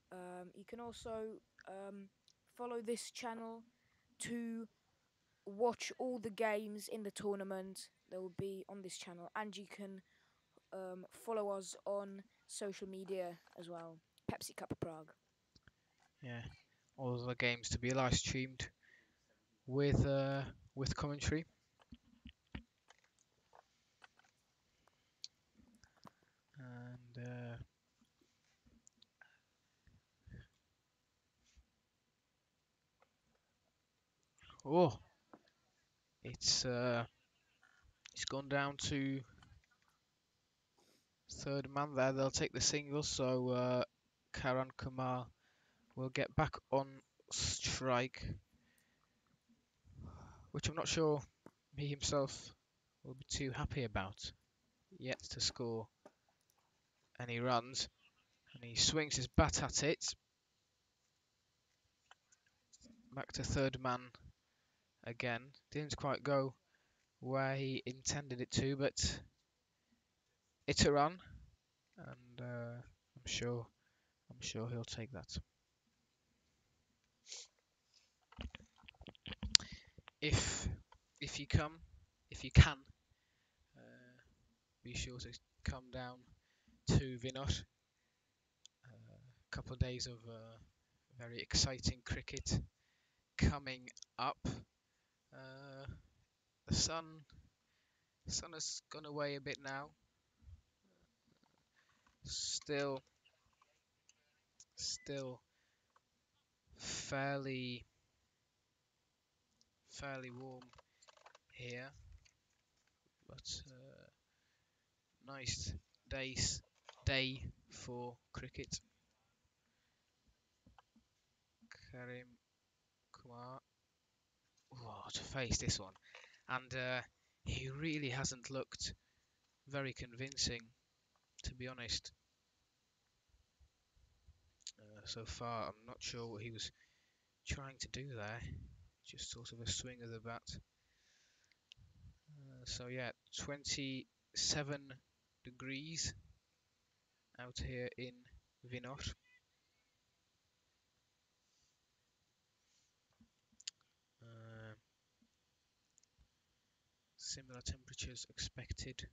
can also follow this channel to watch all the games in the tournament. They will be on this channel, and you can follow us on social media as well. Pepsi Cup Prague. Yeah, all the games to be live streamed with commentary. And oh, it's gone down to third man there. They'll take the single, so Karan Kumar will get back on strike, which I'm not sure he himself will be too happy about. Yet to score any runs, and he swings his bat at it. Back to third man again. Didn't quite go where he intended it to, but it's a run, and I'm sure he'll take that. If you can, be sure to come down to Vinor. A couple of days of very exciting cricket coming up. The sun has gone away a bit now. Still fairly warm here, but nice day for cricket. Karim Kumar. Oh, to face this one. and he really hasn't looked very convincing, to be honest. So far, I'm not sure what he was trying to do there. Just sort of a swing of the bat. So yeah, 27 degrees out here in Vinor. Uh, Similar temperatures expected,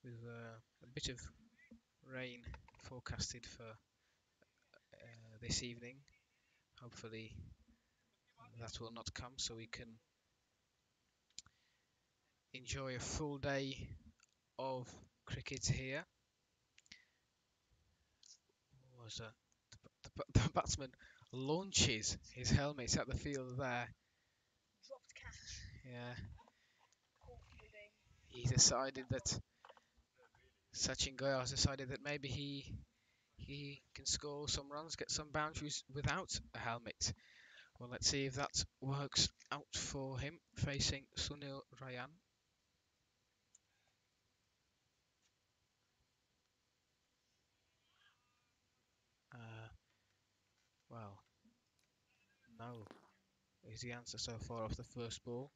with a bit of rain forecasted for this evening. Hopefully that will not come, so we can enjoy a full day of cricket here. What was that? The batsman launches his helmet at the field there. Dropped catch. Yeah, Holding. he decided that Sachin Goyal has decided that maybe he can score some runs, get some boundaries without a helmet. Well, let's see if that works out for him, facing Sunil Rayan. Uh, well, no is the answer so far off the first ball.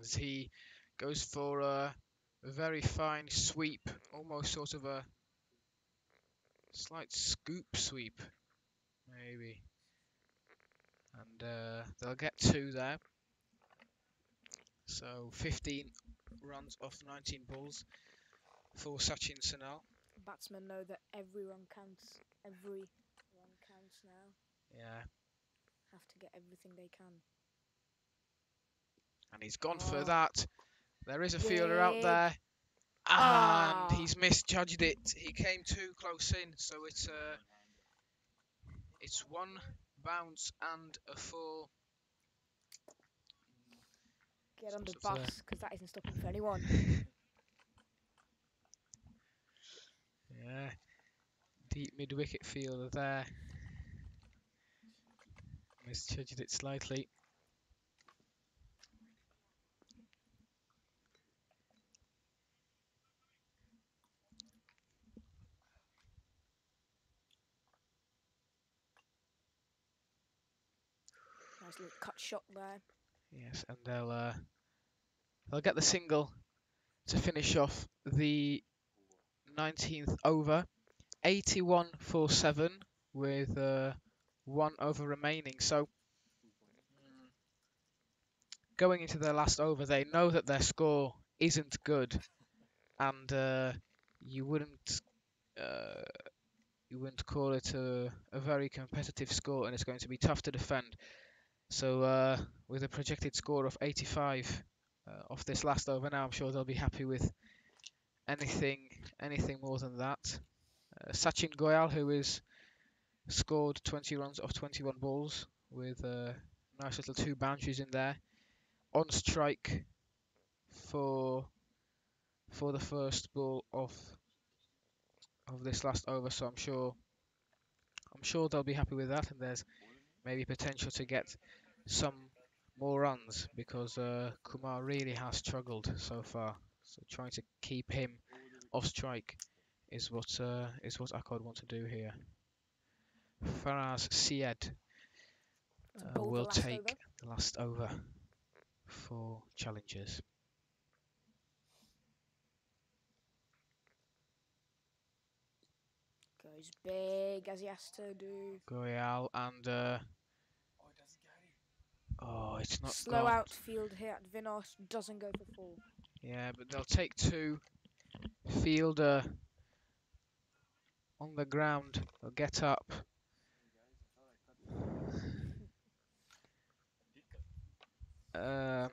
As he goes for a very fine sweep, almost sort of a slight scoop sweep, maybe. And they'll get two there. So 15 runs off 19 balls for Sachin Sunil. Batsmen know that every run counts. Every run counts now. Yeah, Have to get everything they can. and he's gone for Oh, that. There is a fielder out big. there, and Ah. he's misjudged it. He came too close in, so it's one bounce and a full. Get on the Sort of bus, because that isn't stopping for anyone. yeah, deep mid-wicket fielder there. Misjudged it slightly. Nice little cut shot there. Yes, and they'll get the single to finish off the 19th over. 81 for 7 with 1 over remaining. So going into their last over, they know that their score isn't good, and you wouldn't uh, you wouldn't call it a very competitive score, and it's going to be tough to defend. So with a projected score of 85 off this last over now, I'm sure they'll be happy with anything more than that. Sachin Goyal, who is scored 20 runs off 21 balls with nice little 2 boundaries in there, on strike for the first ball of this last over. So I'm sure they'll be happy with that, and there's maybe potential to get some more runs, because Kumar really has struggled so far. So trying to keep him off strike is what Akkad want to do here. Faraz Syed To bowl the will last take over. the last over for challengers. Goes big, as he has to do. Goyal and oh, it's not Slow gone. outfield here at Vinor. Doesn't go for 4. Yeah, but they'll take 2. Fielder on the ground. They'll get up. Uh,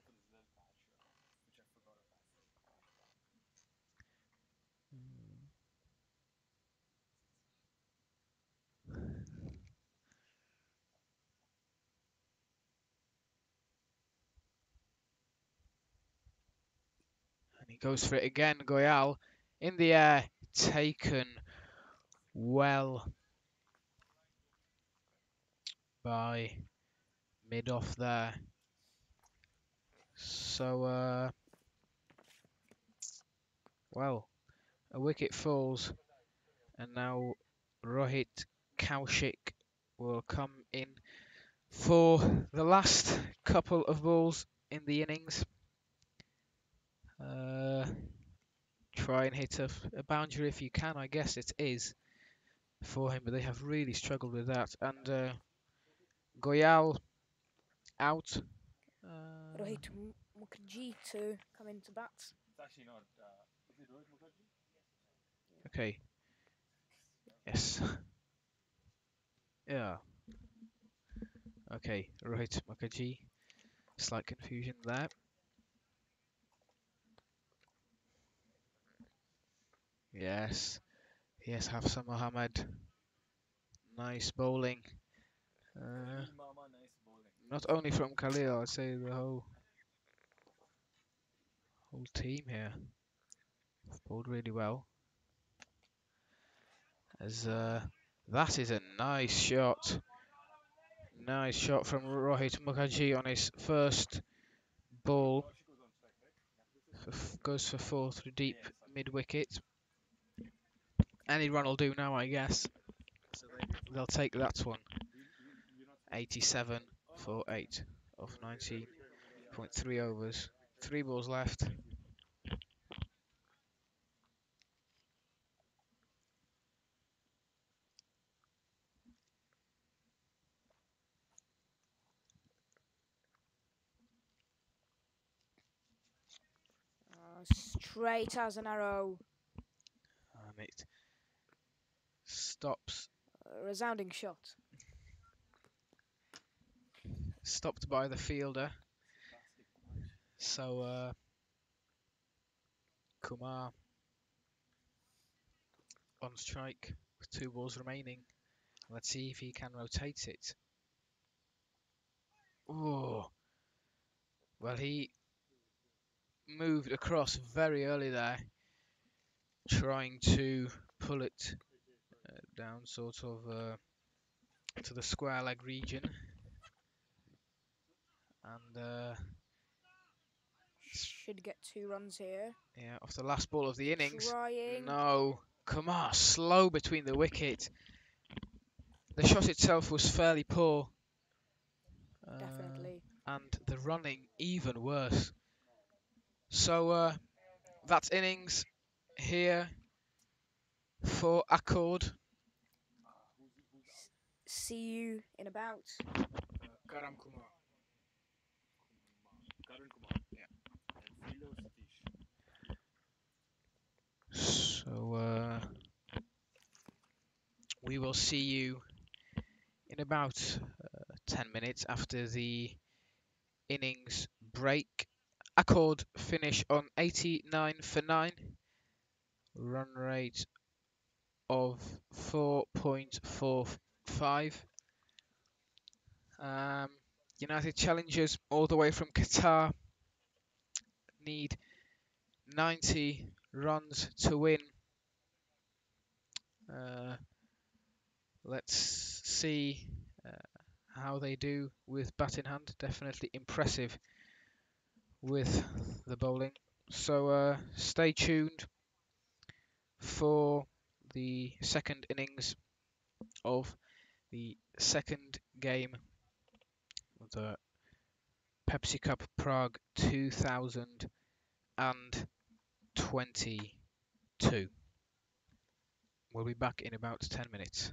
and he goes for it again. Goyal in the air, taken well by mid off there. So, well, a wicket falls, and now Rohit Kaushik will come in for the last couple of balls in the innings. Try and hit a boundary if you can. I guess it is for him, but they have really struggled with that. And Goyal out. Rohit Mukherjee to come into bat. It's actually not. Is it Rohit Mukherjee? Okay. Yes. Yeah. Okay. Rohit Mukherjee. Slight confusion there. Yes. Yes, Hafsa Mohammed. Nice bowling. Khalil Mama, nice bowling. Not only from Khalil, I'd say the whole team here have bowled really well. As that is a nice shot. Nice shot from Rohit Mukherjee on his first ball. Kaushik was on strike, right? Goes for four through deep Yeah, sorry. mid-wicket. Any run will do now, I guess. So they'll take that one. You're not supposed 87 Oh, no. for 8 of Yeah, 19.3 overs. 3 balls left. thank you. Straight as an arrow. And it stops. A resounding shot. Stopped by the fielder. Fantastic match. So Kumar on strike with 2 balls remaining. Let's see if he can rotate it. Oh, well, he moved across very early there, trying to pull it down sort of to the square leg region. And Should get 2 runs here. yeah, off the last ball of the innings. Trying. No, Kumar slow between the wicket. The shot itself was fairly poor. Definitely. And the running even worse. So that's innings here for Accord. Who's out? See you in about. Karam Kumar. Karan Kumar. Yeah. And fielder Satish. So we will see you in about 10 minutes after the innings break. Accord finish on 89 for 9. Run rate of 4.45. United challengers all the way from Qatar need 90 runs to win. Let's see how they do with bat in hand. Definitely impressive with the bowling. So stay tuned for the second innings of the second game of the Pepsi Cup Prague 2022. We'll be back in about 10 minutes.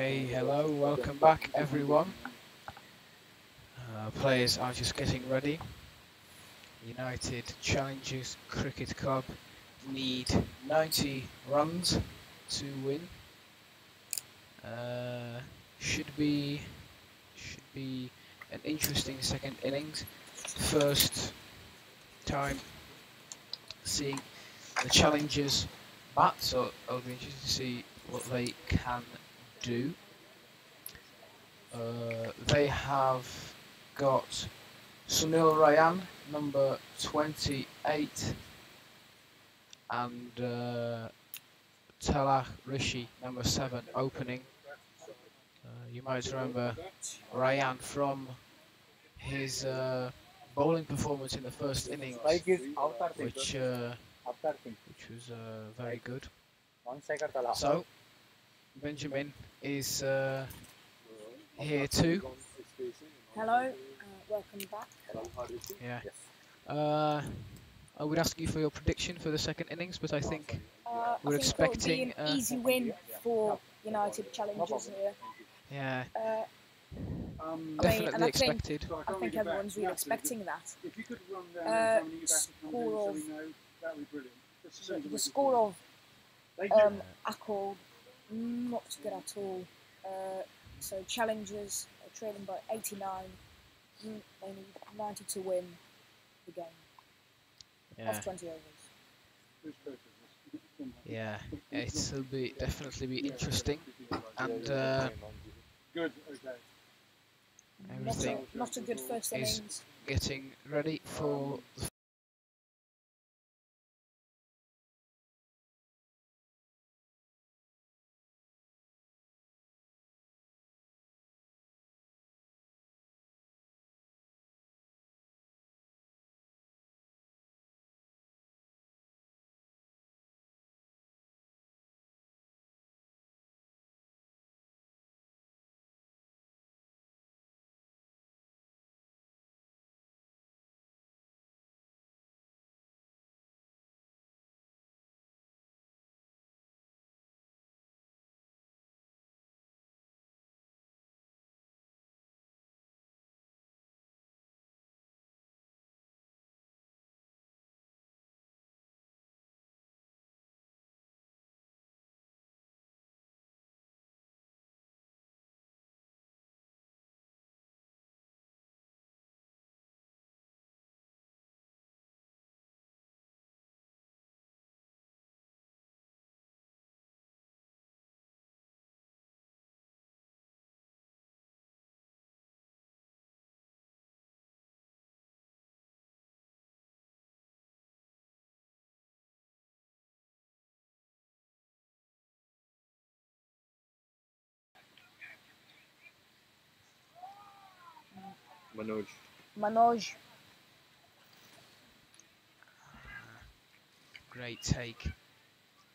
Okay, hello, welcome back everyone. Players are just getting ready. United Challengers Cricket Club need 90 runs to win. Should be an interesting second innings. First time seeing the Challengers bat, so I'll be interested to see what they can do. They have got Sunil Rayan, number 28, and Talak Rishi, number 7, opening. You might remember Rayan from his bowling performance in the first innings, which was very good. So Benjamin is here too. Hello, welcome back. Yeah. I would ask you for your prediction for the second innings, but I think we're I think it'll be expecting. an easy win for United Challengers here. Yeah, I mean, definitely and expected. I think everyone's really expecting that. If you could run down how many you back Score so of we know, that would be brilliant. the score of They do. Accord, not good at all. So Challengers are trailing by 89. They need 90 to win the game. Yeah, Off 20 overs. yeah, it'll be definitely be interesting, and Good, okay. everything Not a good first is innings. getting ready for the Manoj. great take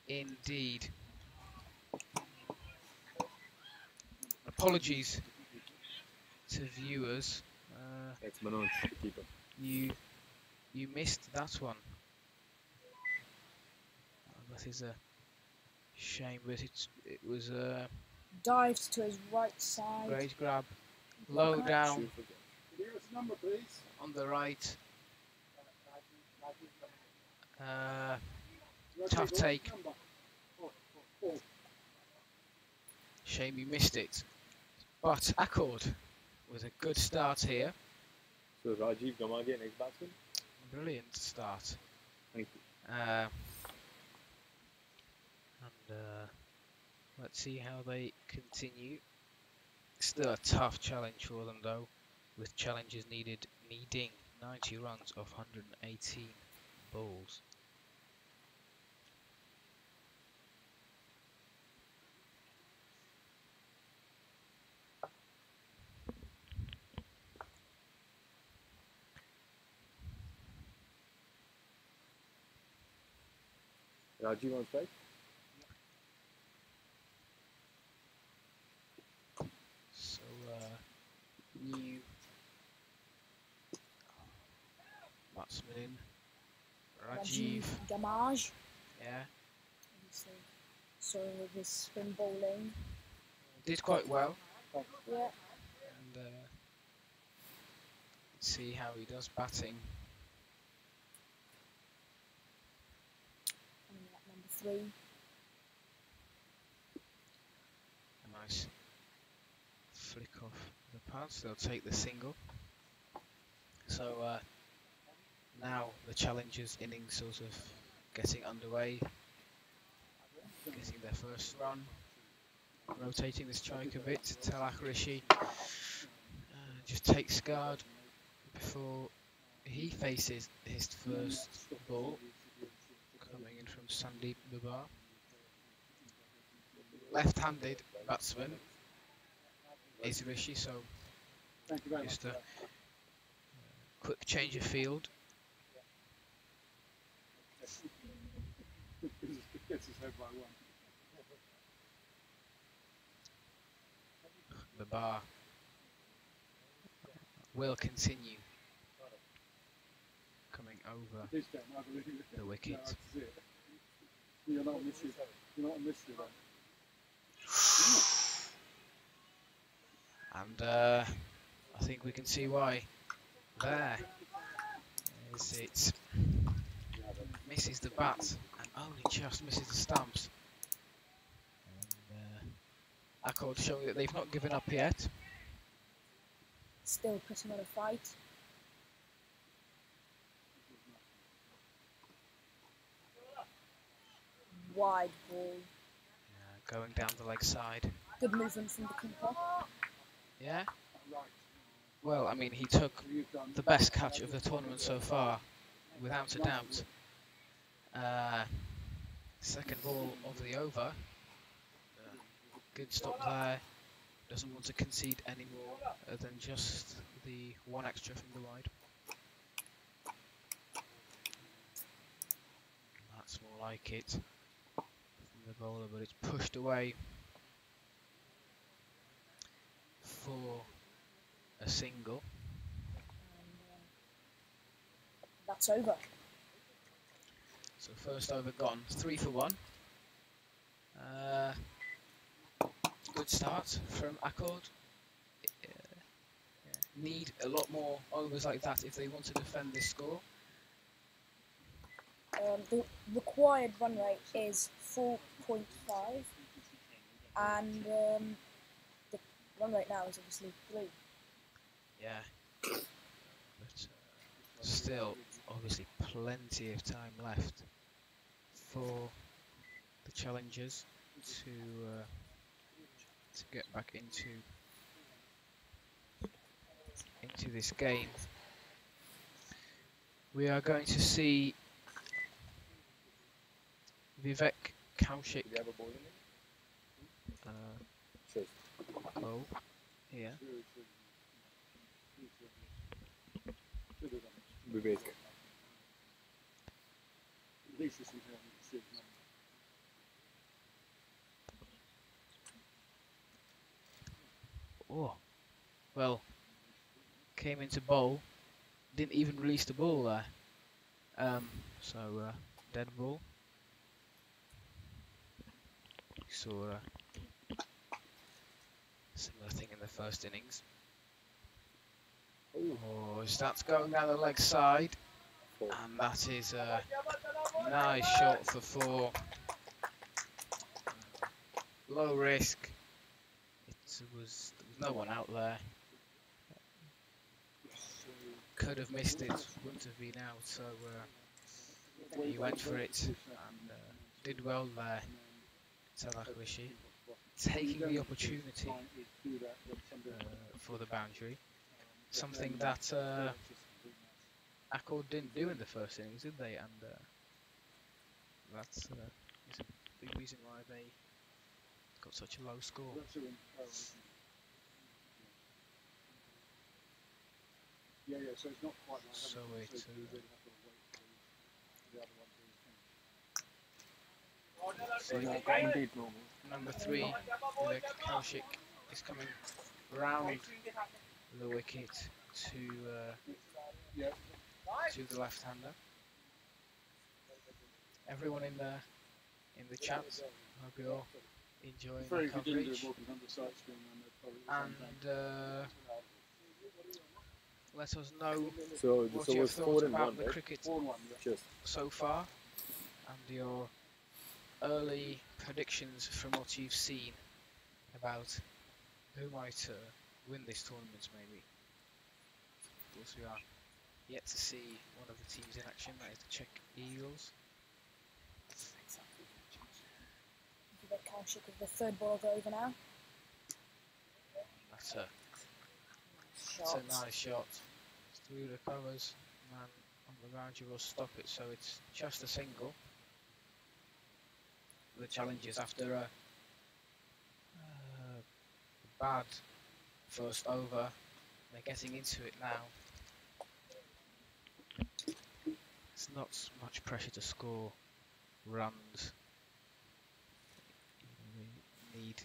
indeed. Apologies to viewers. It's Manoj, the keeper. You missed that one. That is a shame, but it was a Dived to his right side. great grab, low down Can you give us a number, please? on the right. Roger, Tough what's take. the number? Oh. Shame you missed it. But Accord with a good start here. So Rajiv Gamage, next batsman. Brilliant start. Thank you. Let's see how they continue. Still a tough challenge for them though, with challenges needing 90 runs of 118 balls. Rajiv on strike. So new batsman in, Rajiv. Gamage. Yeah, So with his spin bowling. Did quite well, Yeah. and let's see how he does batting. And at number 3. A nice flick off the pads. They'll take the single. So now the challengers' innings sort of getting underway, getting their first run, rotating the strike a bit. Talak Rishi just takes guard before he faces his first ball coming in from Sandeep Babar. Left-handed batsman is Rishi, so just a quick change of field. Babar will continue coming over the wicket. You're not missing. You're not missing that. And I think we can see why. There is it. Misses the bat and only just misses the stumps. And Accord showing that they've not given up yet. Still putting on a fight. Wide ball. Going down the leg side. Good movement from the keeper. Yeah. Well, I mean, he took the best catch of the tournament so far, without a doubt. Second ball of the over. Good stop there. Doesn't want to concede any more than just the one extra from the wide. That's more like it from the bowler, but it's pushed away for a single. And that's over. So first over gone, 3 for 1. Good start from Accord. Need a lot more overs like that if they want to defend this score. The required run rate is 4.5, and the run rate now is obviously 3. Yeah, but still, obviously, plenty of time left for the challengers to get back into this game. We are going to see Vivek Kaushik bowl here. Vivek. Oh, well, came into bowl, didn't even release the ball there. So dead ball. We saw a similar thing in the first innings. Oh, that's going down the leg side, and that is a nice shot for 4. Low risk. There was no one out there. Could have missed it, wouldn't have been out, so he went for it and did well there. Talak Rishi taking the opportunity for the boundary, something that Accord didn't do in the first innings, did they? And that's is a big reason why they got such a low score. Yeah, so it's not quite like So it number 3, Vivek Kaushik, is coming round the wicket to the left-hander. Everyone in the chat, hope you're enjoying Sorry the if you didn't do coverage. walking on the side screen and it probably the same thing. And let us know So what so you have was thought 4 and about 1, the right? cricket 4-1, yeah. Cheers. so far and your early predictions from what you've seen about who might win this tournament, maybe. Of course, we are yet to see one of the teams in action, that is the Czech Eagles. Give it Kaushik with the third ball go over now. That's a Shot. nice shot. Through the covers, man on the boundary will stop it, so it's just a single. The challenges after a bad first over, they're getting into it now. It's not much pressure to score runs. They need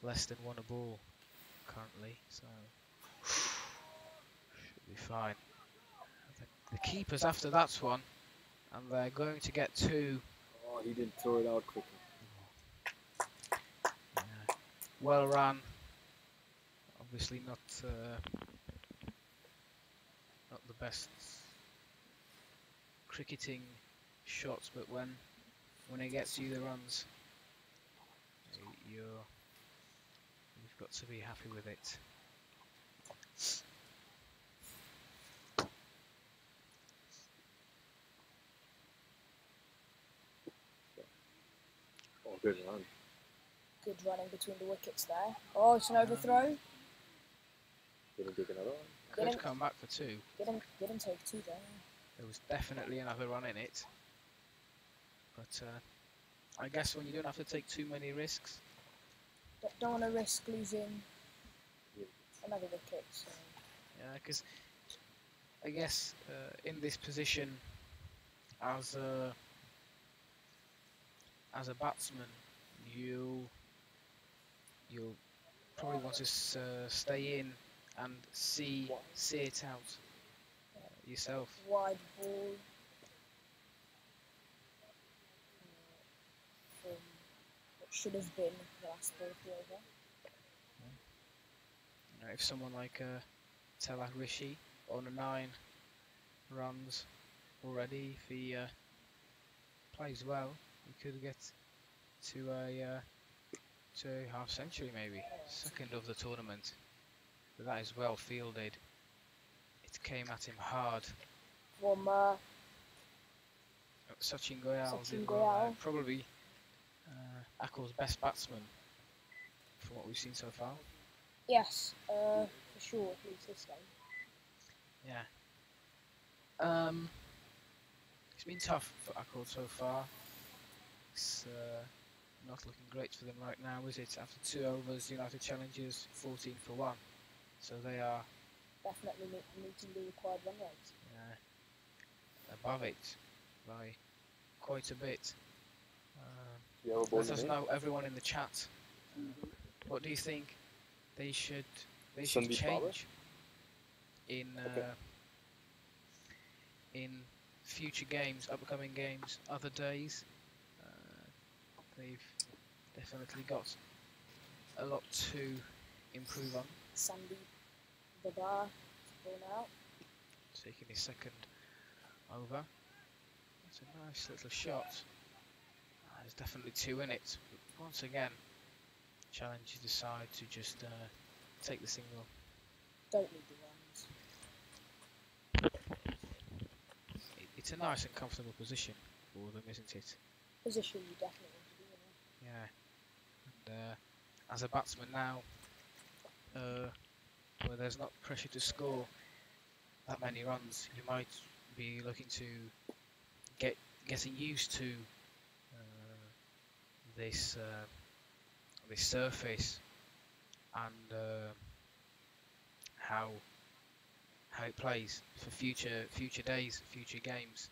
less than one a ball currently, so should be fine. The keeper's after that one, and they're going to get two. Oh, he didn't throw it out quickly. Well ran. Obviously not the best cricketing shots, but when it gets you the runs, you've got to be happy with it. Oh, good run. Good running between the wickets there. Oh, it's an overthrow. Didn't take another one. Could Didn't- come back for two. Didn't take two there. There was definitely another run in it, but I guess when you don't have to take too many risks. Don't want to risk losing another wicket. So. Yeah, because I guess in this position, as a batsman, you'll probably want to stay in and see it out yourself. Wide ball from what should have been the last ball of the over. If someone like Tela Rishi on a 9 runs already, if he plays well, he could get to a half century maybe, second of the tournament. But that is well fielded. It came at him hard. From Sachin Goyal Sachin did well there. Goyal. Probably Akel's best batsman from what we've seen so far. yes, for sure, at least this game. Yeah. It's been tough for Akel so far. It's not looking great for them right now, is it? After 2 overs, United Challengers 14 for 1. So they are Definitely meeting the required run rate. above it by quite a bit. You have a ball Let us in know, everyone in the chat, what do you think they should Sandeep Babar? change in in future games, upcoming games, other days? They've definitely got a lot to improve on. Sandy Babar ball now. Taking his second over. That's a nice little shot. There's definitely 2 in it. But once again, challengers decide to just take the single. Don't need the runs. It's a nice and comfortable position for them, isn't it? Position you definitely want to be in. Yeah. And as a batsman now, where there's not pressure to score that many runs, you might be looking to getting used to this surface and how it plays for future days, future games.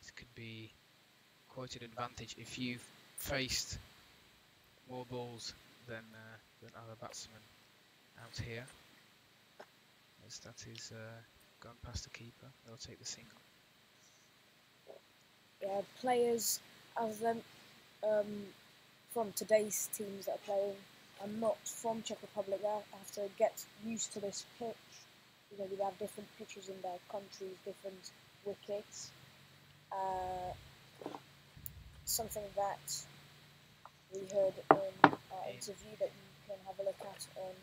This could be quite an advantage if you've faced more balls than other batsmen out here. As that is gone past the keeper, they'll take the single. Yeah, players as them from today's teams that are playing. I'm not from Czech Republic. I have to get used to this pitch. You know, they have different pitches in their countries, different wickets. Something that we heard in our interview that you can have a look at on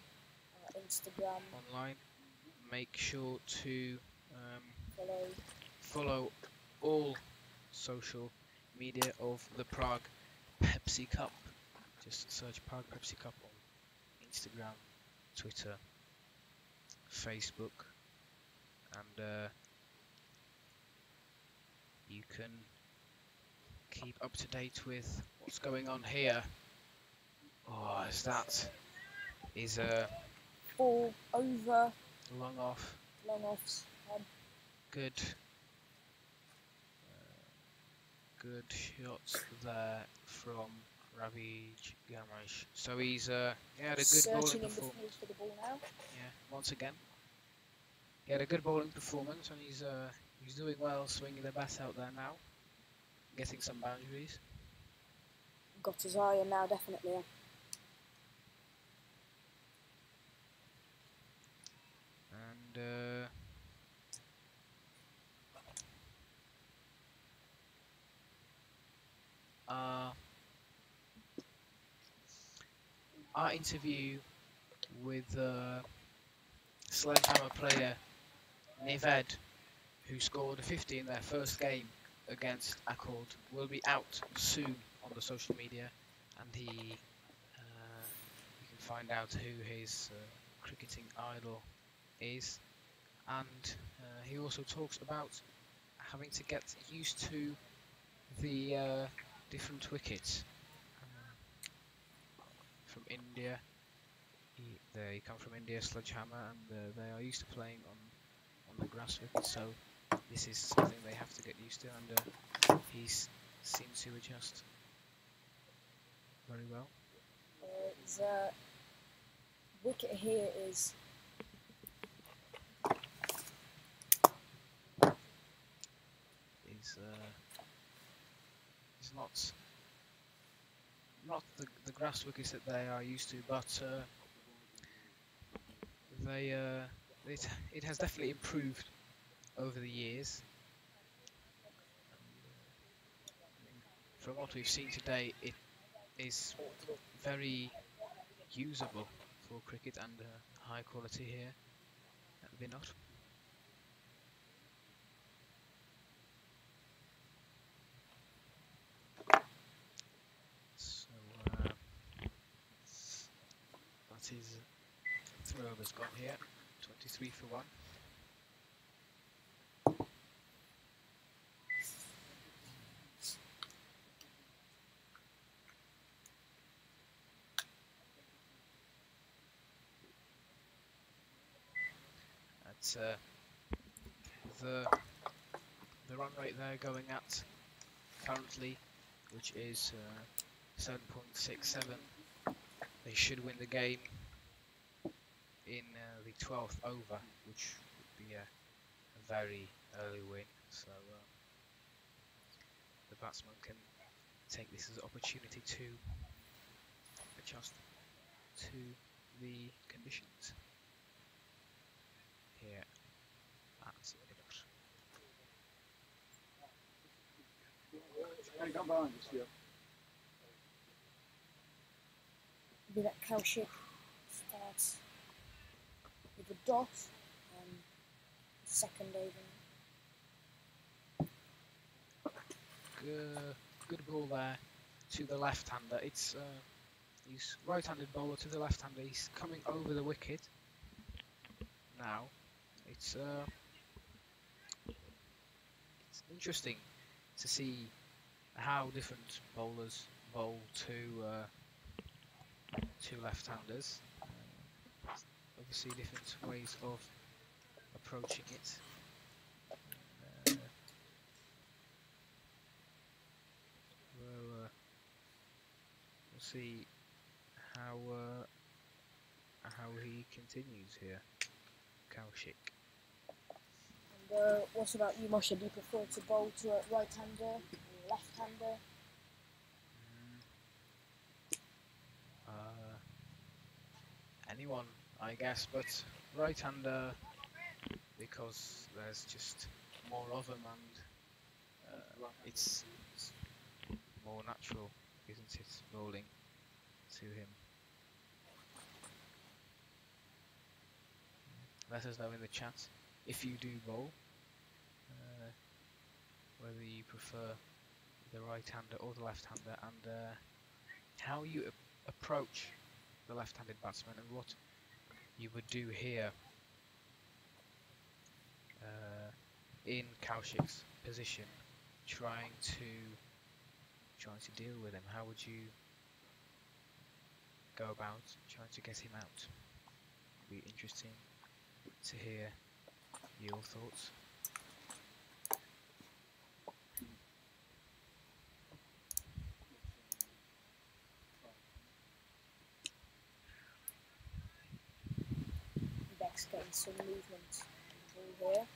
Instagram. Online. Make sure to Follow. follow all social media of the Prague Pepsi Cup. Just search Prague Pepsi Cup on Instagram, Twitter, Facebook, and you can keep up to date with what's going on here. Oh, is that is a 4 over long off? long offs. Good. Good shots there from Ravi Gamash. So he's he had a good Searching bowling in the performance. field for the ball now. Yeah, once again, he had a good bowling performance, and he's doing well, swinging the bat out there now, getting some boundaries. Got his eye, and now definitely. And our interview with Sledgehammer player Nived, who scored a 50 in their first game against Accord, will be out soon on the social media, and you can find out who his cricketing idol is. And he also talks about having to get used to the different wickets from India. They come from India, Sledgehammer, and they are used to playing on the grass wicket, so this is something they have to get used to, and he seems to adjust very well. The wicket here is not the grass wickets that they are used to, but it has definitely improved over the years. From what we've seen today, it is very usable for cricket and high quality here at Vinor. So that is 3 overs gone here, 23 for 1. That's the run rate they're going at currently, which is 7.67. They should win the game in the 12th over, which would be a very early win. So the batsman can take this as an opportunity to adjust to the conditions here at Vinor. Can you come behind us here? maybe that Kaushik starts with a dot and second over. Good ball there to the left-hander. It's he's right-handed bowler to the left-hander. He's coming over the wicket now. It's interesting to see how different bowlers bowl to left-handers. Obviously, different ways of approaching it. We'll see how he continues here, Kaushik. And what about you, Moshe? Do you prefer to bowl to a right-hander or left-hander? anyone, I guess, but right-hander, because there's just more of them and it's more natural, isn't it, bowling to him. Let us know in the chat if you do bowl, whether you prefer the right-hander or the left-hander, and how you approach the left-handed batsman and what you would do here in Kaushik's position, trying to deal with him. How would you go about trying to get him out? It'd be interesting to hear your thoughts. Beck's getting some movement over here.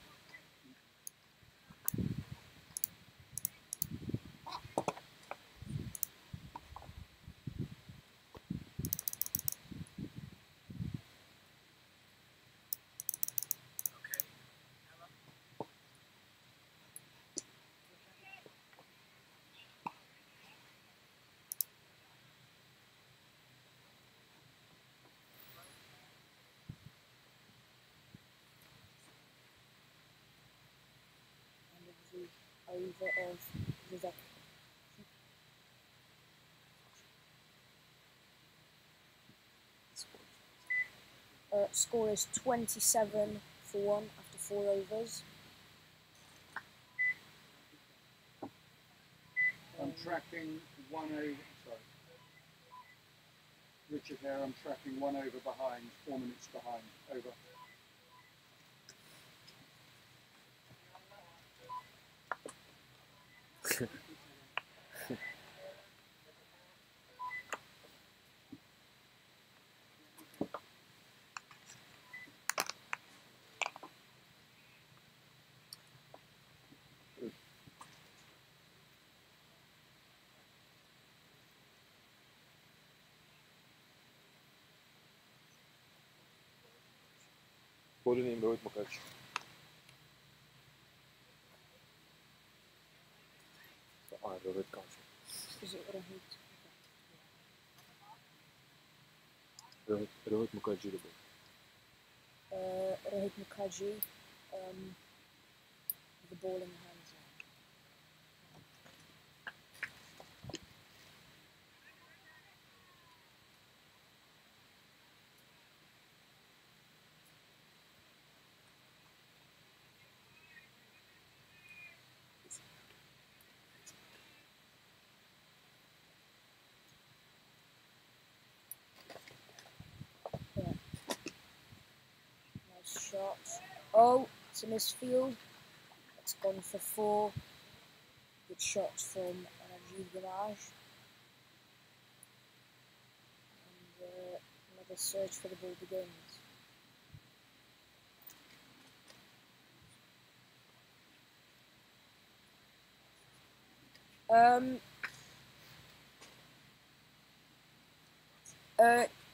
Over of Vivek. Score is 27 for 1 after 4 overs. I'm tracking 1 over. Sorry, Richard here. I'm tracking 1 over behind, 4 minutes behind. Over. Bowler name Rohit Mukherjee. So, Rohit Kaushik. Is it Rohit Mukherjee the bowler. Rohit Mukherjee, with the ball in the hands now. Yeah. Nice shot. Oh, it's a misfield. It's gone for 4. Good shots from Rajiv Garaj. And another search for the ball begins.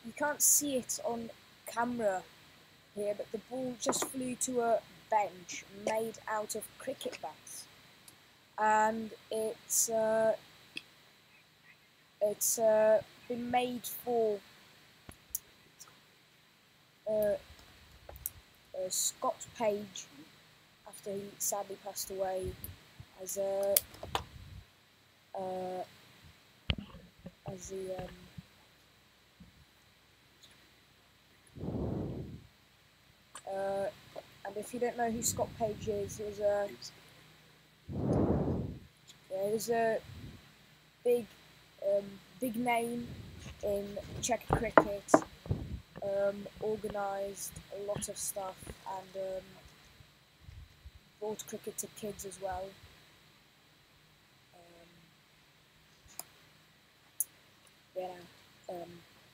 You can't see it on camera here, but the ball just flew to a bench made out of cricket bats, and it's been made for Scott Page after he sadly passed away as a and if you don't know who Scott Page is, he was a big name in Czech cricket. Organised a lot of stuff and brought cricket to kids as well.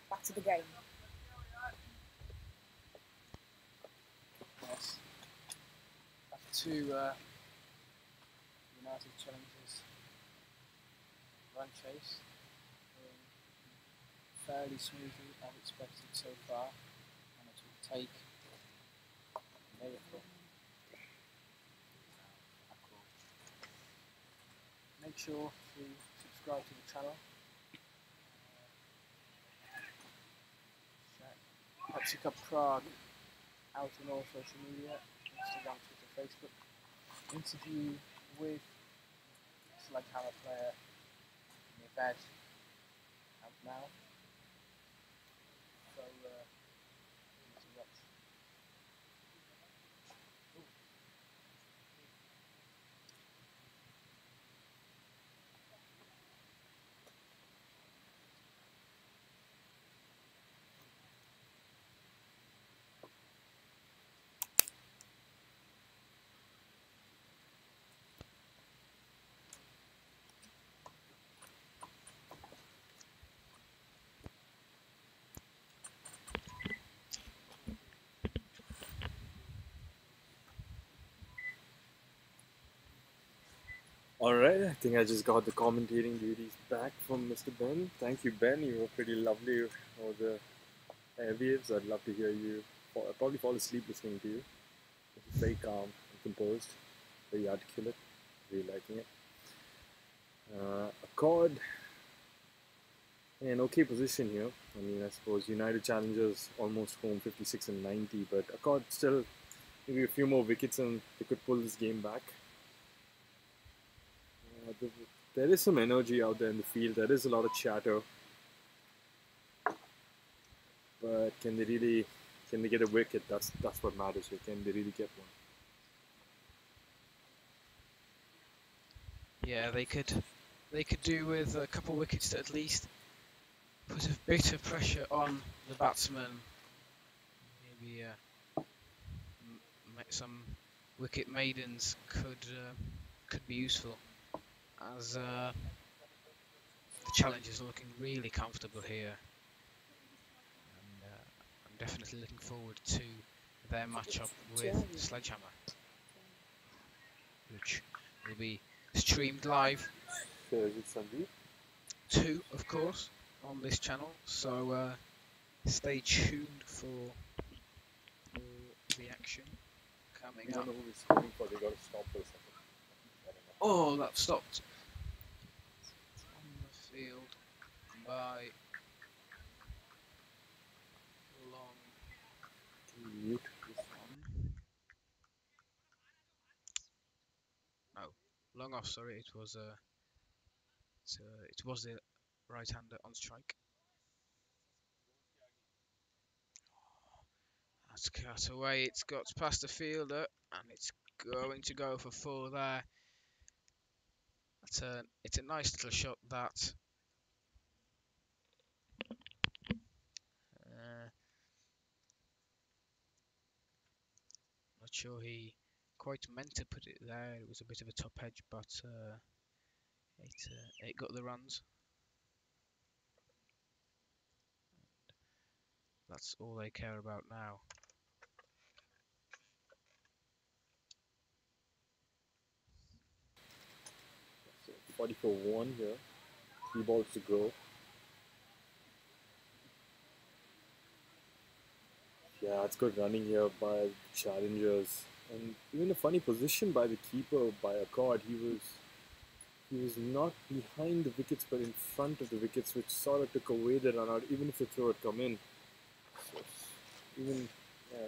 Back to the game. Yes. After 2 United challenges, run chase, fairly smoothly as expected so far. take Miracle. Make sure to subscribe to the channel. Pepsi Cup Prague out on all social media, Instagram, Twitter, Facebook. Interview with Sledgehammer player Nived out now. So to watch. Alright, I think I just got the commentating duties back from Mr. Ben. Thank you, Ben. You were pretty lovely over the airwaves. I'd love to hear you. I'll probably fall asleep listening to you. It's very calm and composed, very articulate. Really liking it. Accord in an okay position here. I mean, I suppose United Challengers almost home 56 and 90, but Accord still maybe a few more wickets and they could pull this game back. There is some energy out there in the field. There is a lot of chatter, but can they get a wicket? That's what matters here. Can they really get one? Yeah, they could do with a couple of wickets to at least put a bit of pressure on the batsman. Maybe some wicket maidens could be useful, as the challengers are looking really comfortable here, and I'm definitely looking forward to their matchup with Sledgehammer, which will be streamed live So is it Sandeep? too, of course, on this channel. So stay tuned for the action coming I don't up. know who he's screaming for. They got to stop for a second. Oh, that stopped on the field by long Mute. on. No, long off. Sorry, it was the right-hander on strike. That's cut away. It's got past the fielder, and it's going to go for four there. It's a nice little shot that. Not sure he quite meant to put it there. It was a bit of a top edge, but it got the runs. That's all they care about now. So 44-1 here. 3 balls to go. Yeah, it's good running here by the challengers, and even a funny position by the keeper by Accord. He was not behind the wickets, but in front of the wickets, which sort of took away the run out, even if the throw had come in. So it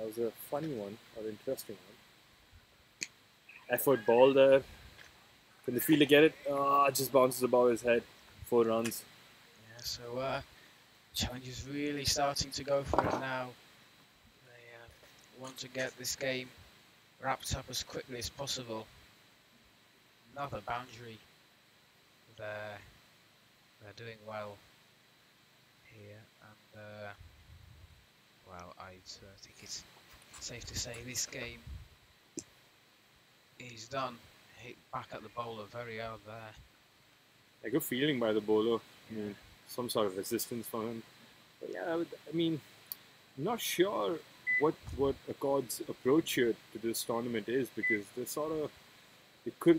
was a funny one, or interesting one. Effort ball there. Can the fielder get it? It just bounces above his head. 4 runs. Yeah, so challenge is really starting to go for it now. They want to get this game wrapped up as quickly as possible. Another boundary. They're doing well here, and well, I think it's safe to say this game is done. Hit back at the bowler very out there. A good feeling by the bowler. I mean, some sort of resistance from him. But yeah, I mean, I'm not sure what Accord's approach here to this tournament is, because they sort of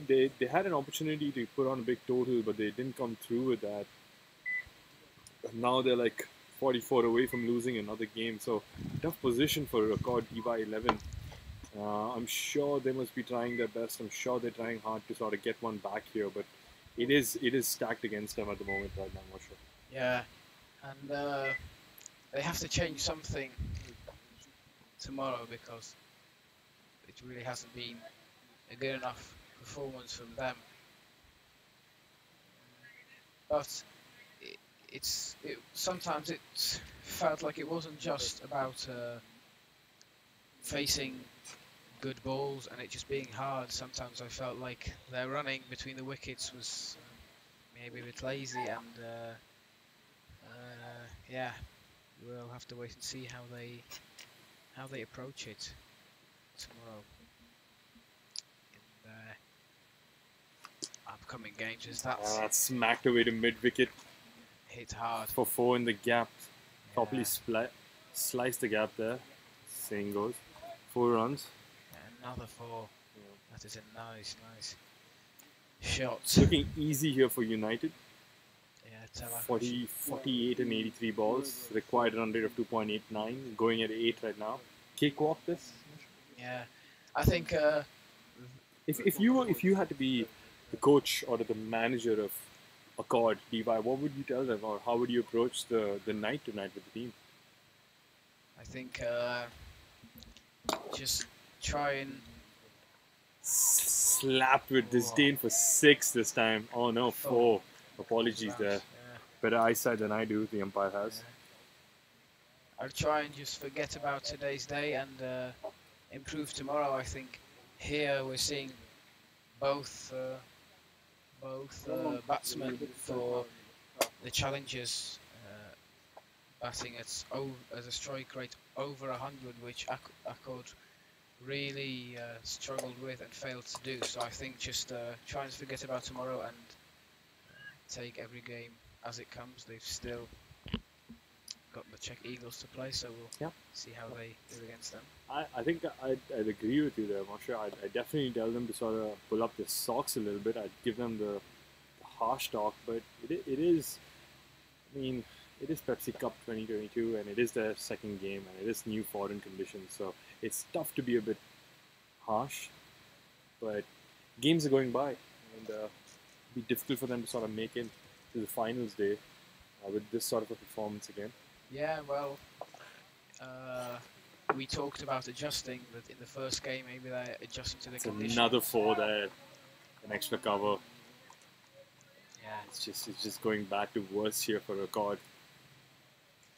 they had an opportunity to put on a big total, but they didn't come through with that. And now they're like 44 away from losing another game. So tough position for a record Diva 11. I'm sure they must be trying their best. I'm sure they're trying hard to sort of get one back here, but it is stacked against them at the moment right now, Moshe. Yeah, and they have to change something tomorrow because it really hasn't been a good enough performance from them. But sometimes it felt like it wasn't just about facing good balls and it just being hard. Sometimes I felt like their running between the wickets was maybe a bit lazy, and yeah, we'll have to wait and see how they approach it tomorrow in the upcoming games. As that's Smacked away to mid wicket hit hard. for 4 in the gap. Properly Yeah. sliced the gap there. Saying goes. 4 runs. Another 4. That is a nice shot. Looking easy here for United. Yeah, 48 and 83 balls. Required run rate of 2.89. Going at 8 right now. Cakewalk this. Yeah, I think If you had to be the coach or the manager of Accord DY, what would you tell them, or how would you approach the night tonight with the team? I think just try and Slapped with disdain for 6 this time. Oh no, 4. Apologies there. Yeah. Better eyesight than I do, the umpire has. I'll try and just forget about today's day and improve tomorrow. I think here we're seeing both batsmen for the challengers batting at as a strike rate over 100, which Accord really struggled with and failed to do. So I think just try and forget about tomorrow and take every game as it comes. They've still got the Czech Eagles to play, so we'll see how they do against them. I think I'd agree with you there, Moshe. I'd definitely tell them to sort of pull up their socks a little bit. I'd give them the harsh talk, but it is, I mean, it is Pepsi Cup 2022, and it is their second game, and it is new foreign conditions, so it's tough to be a bit harsh, but games are going by, and it'll be difficult for them to sort of make it to the finals day with this sort of a performance again. Yeah, well, we talked about adjusting, but in the first game, maybe they're adjusting to the conditions. Another 4 there, an extra cover. Yeah, It's just going back to worse here for Accord.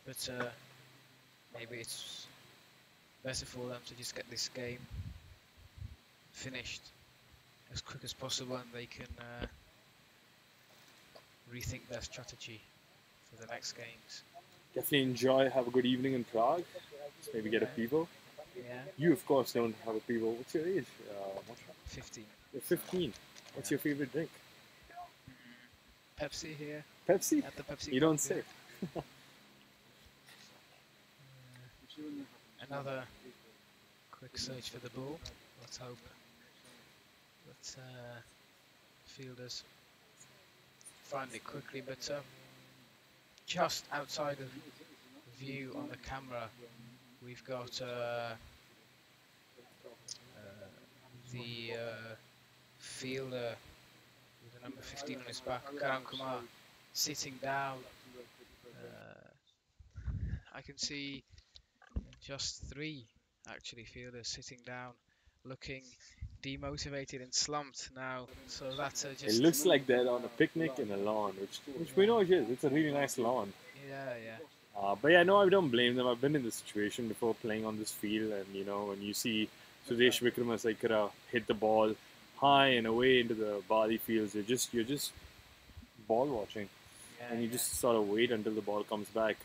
but maybe it's better for them to just get this game finished as quick as possible, and they can rethink their strategy for the next games. Definitely enjoy, have a good evening in Prague. Just maybe get a pivo. Yeah, You, of course, don't have a pivo. What's your age? 15. You're 15. What's your favorite drink? Pepsi here Pepsi? at the Pepsi You Cup, don't say. Another quick search for the ball. Let's hope that fielders find it quickly, but just outside of view on the camera, we've got the fielder with the number 15 on his back, Karan Kumar, sitting down. I can see just 3 actually fielders sitting down, looking demotivated and slumped now. So that's It just looks like they're on a picnic in a lawn, which we know it is. It's a really nice lawn. yeah. But yeah, no, I don't blame them. I've been in this situation before playing on this field, and you know, when you see Sudesh Vikramasinghe hit the ball high and away into the Bali fields, you're just ball watching, and you just sort of wait until the ball comes back.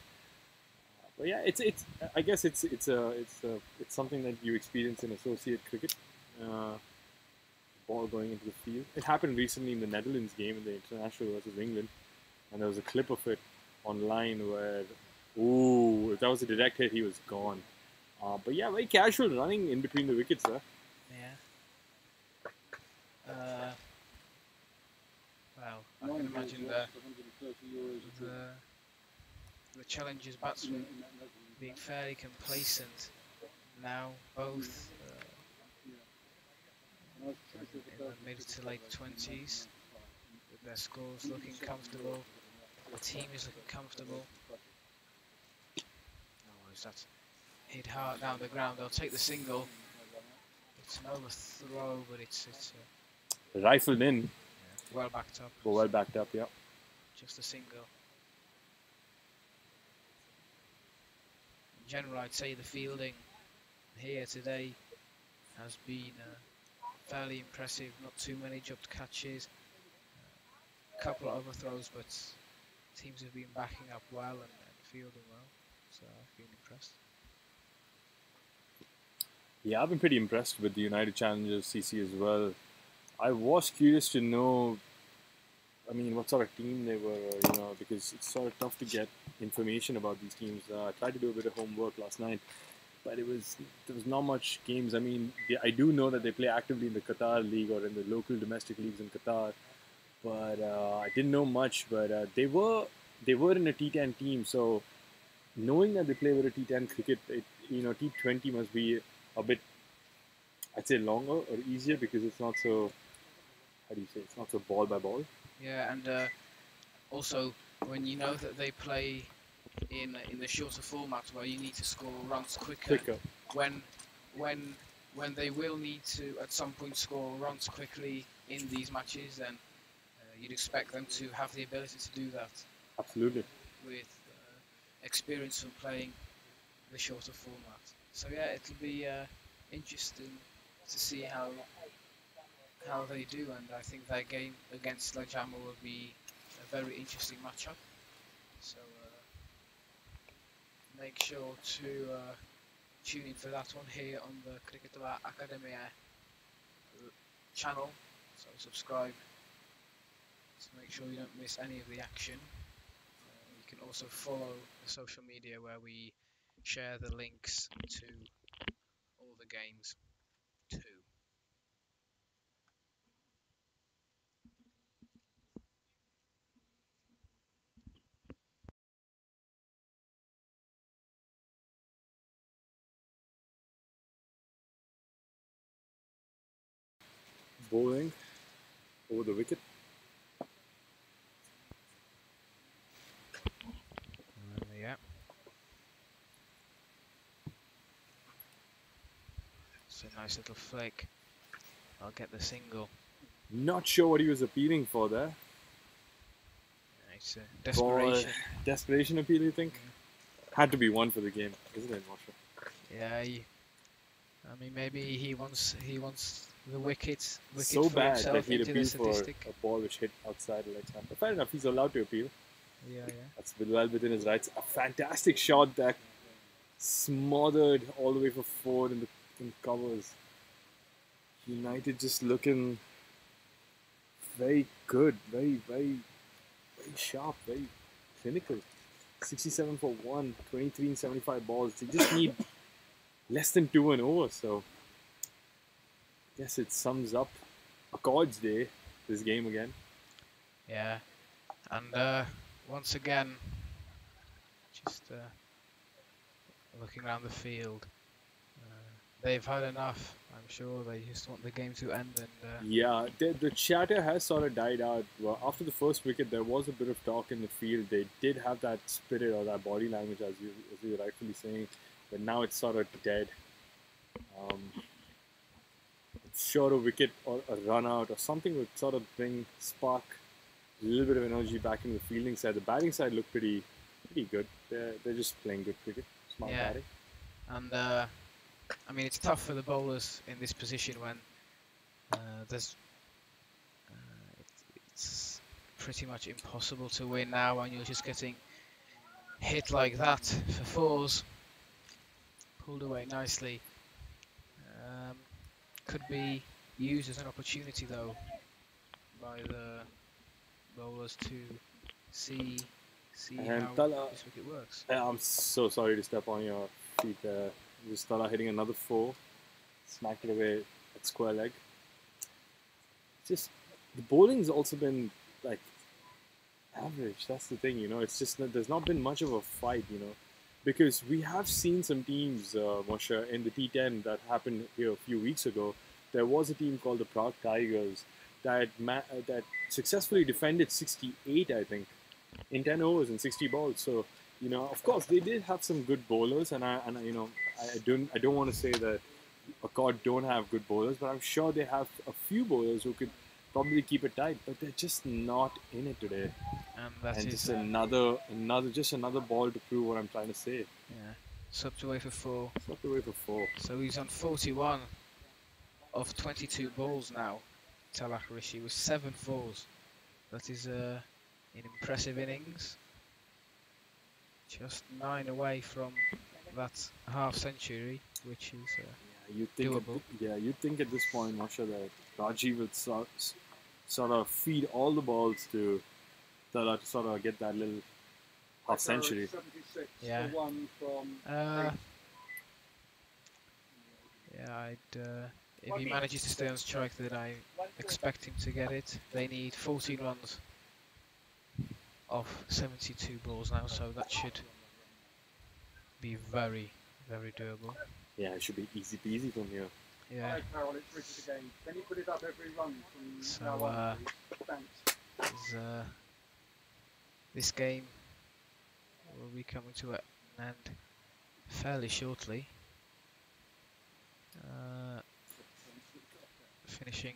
But yeah, it's I guess it's something that you experience in associate cricket. Ball going into the field. It happened recently in the Netherlands game in the international versus England, and there was a clip of it online where, if that was a direct hit, he was gone. But yeah, very casual running in between the wickets there. Well, I can imagine the the challengers batsmen being fairly complacent now, both in the mid to late 20s, with their scores looking comfortable. The team is looking comfortable. Oh, is that hit hard down the ground? They'll take the single. It's an overthrow, but it's Rifled in. well backed up. Well backed up, yeah. Just a single. In general, I'd say the fielding here today has been fairly impressive. Not too many dropped catches, a couple of overthrows, but teams have been backing up well and fielding well. So I've been impressed. Yeah, I've been pretty impressed with the United Challengers CC as well. I was curious to know, I mean, what sort of team they were, because it's sort of tough to get information about these teams. I tried to do a bit of homework last night, but there was not much games. I mean, I do know that they play actively in the Qatar League or in the local domestic leagues in Qatar, but I didn't know much. But they were in a T10 team, so knowing that they play with a T10 cricket, T20 must be a bit, I'd say, longer or easier because it's not so, how do you say, it's not so ball by ball. Yeah, and also when you know that they play in the shorter format where you need to score runs quicker. When they will need to at some point score runs quickly in these matches, then you'd expect them to have the ability to do that. Absolutely. With experience from playing the shorter format. So yeah, it'll be interesting to see how they do, and I think their game against Lajama will be a very interesting matchup. So make sure to tune in for that one here on the Cricketova Academia channel. So subscribe to make sure you don't miss any of the action. You can also follow the social media where we share the links to all the games too. Bowling over the wicket. Yeah. It's a nice little flick. I'll get the single. Not sure what he was appealing for there. It's a desperation. Desperation appeal, you think? Had to be one for the game, isn't it, Moshe? Yeah. I mean, maybe he wants the wicket So for bad himself that he'd into appeal the for statistic. a ball which hit outside the leg side. But fair enough, he's allowed to appeal. Yeah. That's well within his rights. A fantastic shot that smothered all the way for forward in the covers. United just looking very good, very, very, very sharp, very clinical. 67 for 1, 23 and 75 balls. They just need less than 2 and over. So I guess it sums up Accords Day, this game again. Yeah. And once again, just looking around the field, they've had enough. I'm sure they just want the game to end. And yeah, the chatter has sort of died out. Well, after the first wicket, there was a bit of talk in the field. They did have that spirit or that body language, as you were rightfully saying, but now it's sort of dead. Sure, a wicket or a run out or something would sort of spark a little bit of energy back in the fielding side. The batting side looked pretty good. They're just playing good cricket, smart batting. And I mean, it's tough for the bowlers in this position when it's pretty much impossible to win now when you're just getting hit like that for fours. Pulled away nicely. Could be used as an opportunity though by the bowlers to see how this wicket works. I'm so sorry to step on your feet there. Just Tala hitting another 4, smacked it away at square leg. Just the bowling's also been like average. That's the thing, you know. It's just there's not been much of a fight, you know, because we have seen some teams, Moshe, in the T10 that happened here a few weeks ago. There was a team called the Prague Tigers that successfully defended 68, I think, in 10 overs and 60 balls. So, you know, of course, they did have some good bowlers, and you know, I don't want to say that Accord don't have good bowlers, but I'm sure they have a few bowlers who could probably keep it tight, but they're just not in it today. And that And is just another ball to prove what I'm trying to say. yeah, swept away for 4. Swept away for 4. So he's on 41 of 22 balls now. Talak Rishi with 7 fours. That is an impressive innings. Just 9 away from that half century, which is doable. You'd think at this point, Masha, that Raji would sort of feed all the balls to Tala to sort of get that little half century. 76, Yeah. the one from Yeah, if he manages to stay on strike, then I expect him to get it. They need 14 runs off 72 balls now, so that should be very, very doable. Yeah, it should be easy peasy from here. Yeah. Hi, Carol, it's Richard again. Can you put it up every run from So, now on, please? Thanks. This game will be coming to an end fairly shortly. Finishing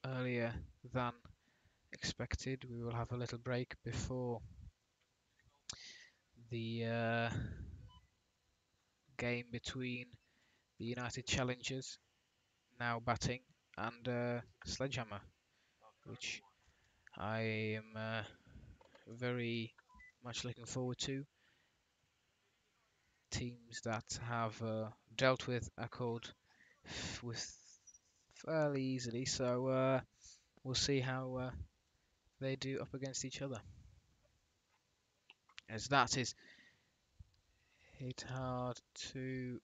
earlier than expected. We will have a little break before the game between the United Challengers, now batting, and Sledgehammer, which I am very much looking forward to. Teams that have dealt with Accord with fairly easily, so we'll see how they do up against each other. As that is hit hard to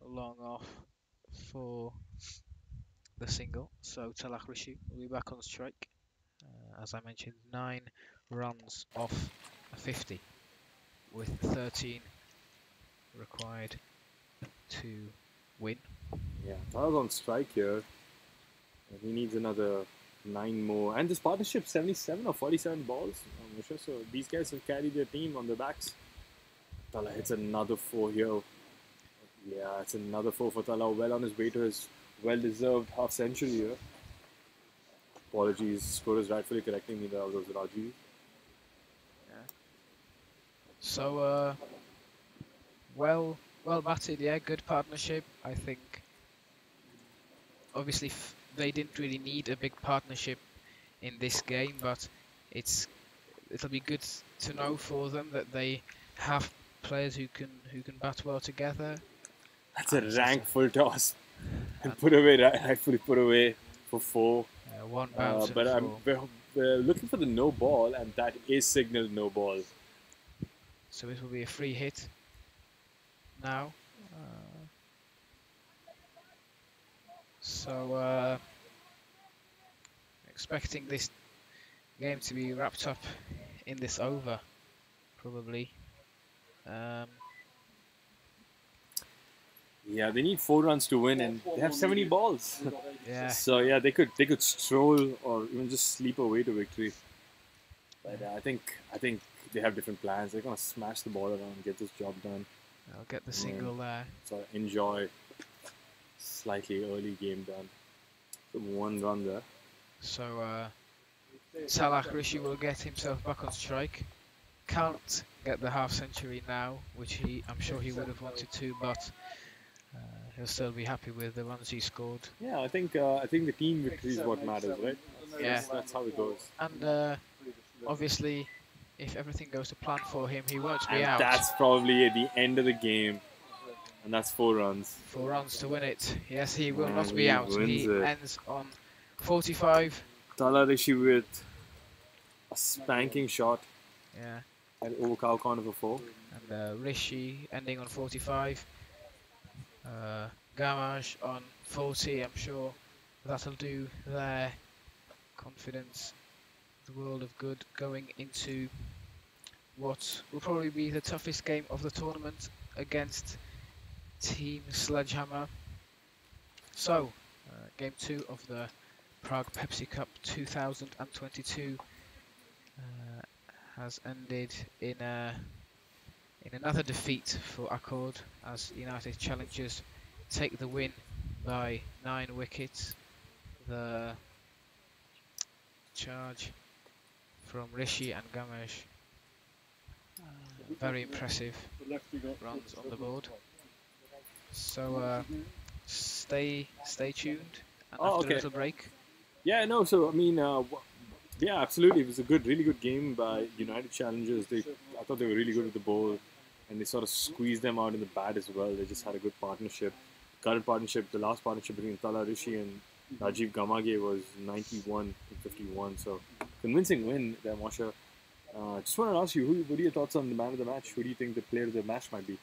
long off for the single, so Talak Rishi will be back on strike. As I mentioned, 9 runs off a 50 with 13 required to win. Yeah, Tala's on strike here. He needs another 9 more. And this partnership, 77 or 47 balls. So these guys have carried their team on their backs. Tala hits another 4 here. Yeah, it's another 4 for Tala. Well on his way to his well-deserved half century here. Apologies, scorers rightfully correcting me that was Rajiv. So, well batted, yeah, good partnership. I think, obviously, they didn't really need a big partnership in this game, but it'll be good to know for them that they have players who can bat well together. That's a rank full toss. And put away, rightfully put away for 4. One bounce but we're looking for the no ball, and that is signaled no ball. So it will be a free hit now. So expecting this game to be wrapped up in this over, probably. Yeah, they need 4 runs to win, and they have 70 balls. Yeah. So yeah, they could stroll or even just sleep away to victory. But I think they have different plans. They're gonna smash the ball around and get this job done. I'll get the single there. So enjoy slightly early game done. So 1 run there. So Talak Rishi will get himself back on strike. Can't get the half century now, which I'm sure he would have wanted to, but he'll still be happy with the runs he scored. Yeah, I think the team victory is what matters, right? Yeah. That's how it goes. And obviously, if everything goes to plan for him, he won't be out. That's probably at the end of the game, and that's 4 runs. 4 runs to win it. Yes, he will not be he out. He wins it. ends on 45. Tala Rishi with a spanking shot Yeah. at over cow corner for 4. And Rishi ending on 45. Gamage on 40. I'm sure that'll do their confidence the world of good going into what will probably be the toughest game of the tournament against Team Sledgehammer. So, Game 2 of the Prague Pepsi Cup 2022 has ended in another defeat for Accord as United Challengers take the win by 9 wickets. The charge from Rishi and Gamesh, very impressive runs on the board. So stay tuned, and Oh, after a okay. little break, Yeah, no. So I mean, yeah, absolutely. It was a really good game by United Challengers. I thought they were really good with the ball, and they sort of squeezed them out in the bat as well. They just had a good partnership. Current partnership, the last partnership between Tala Rishi and Rajiv Gamage was 91 to 51. So convincing win there, Moshe. Just wanted to ask you, what are your thoughts on the man of the match? Who do you think the player of the match might be?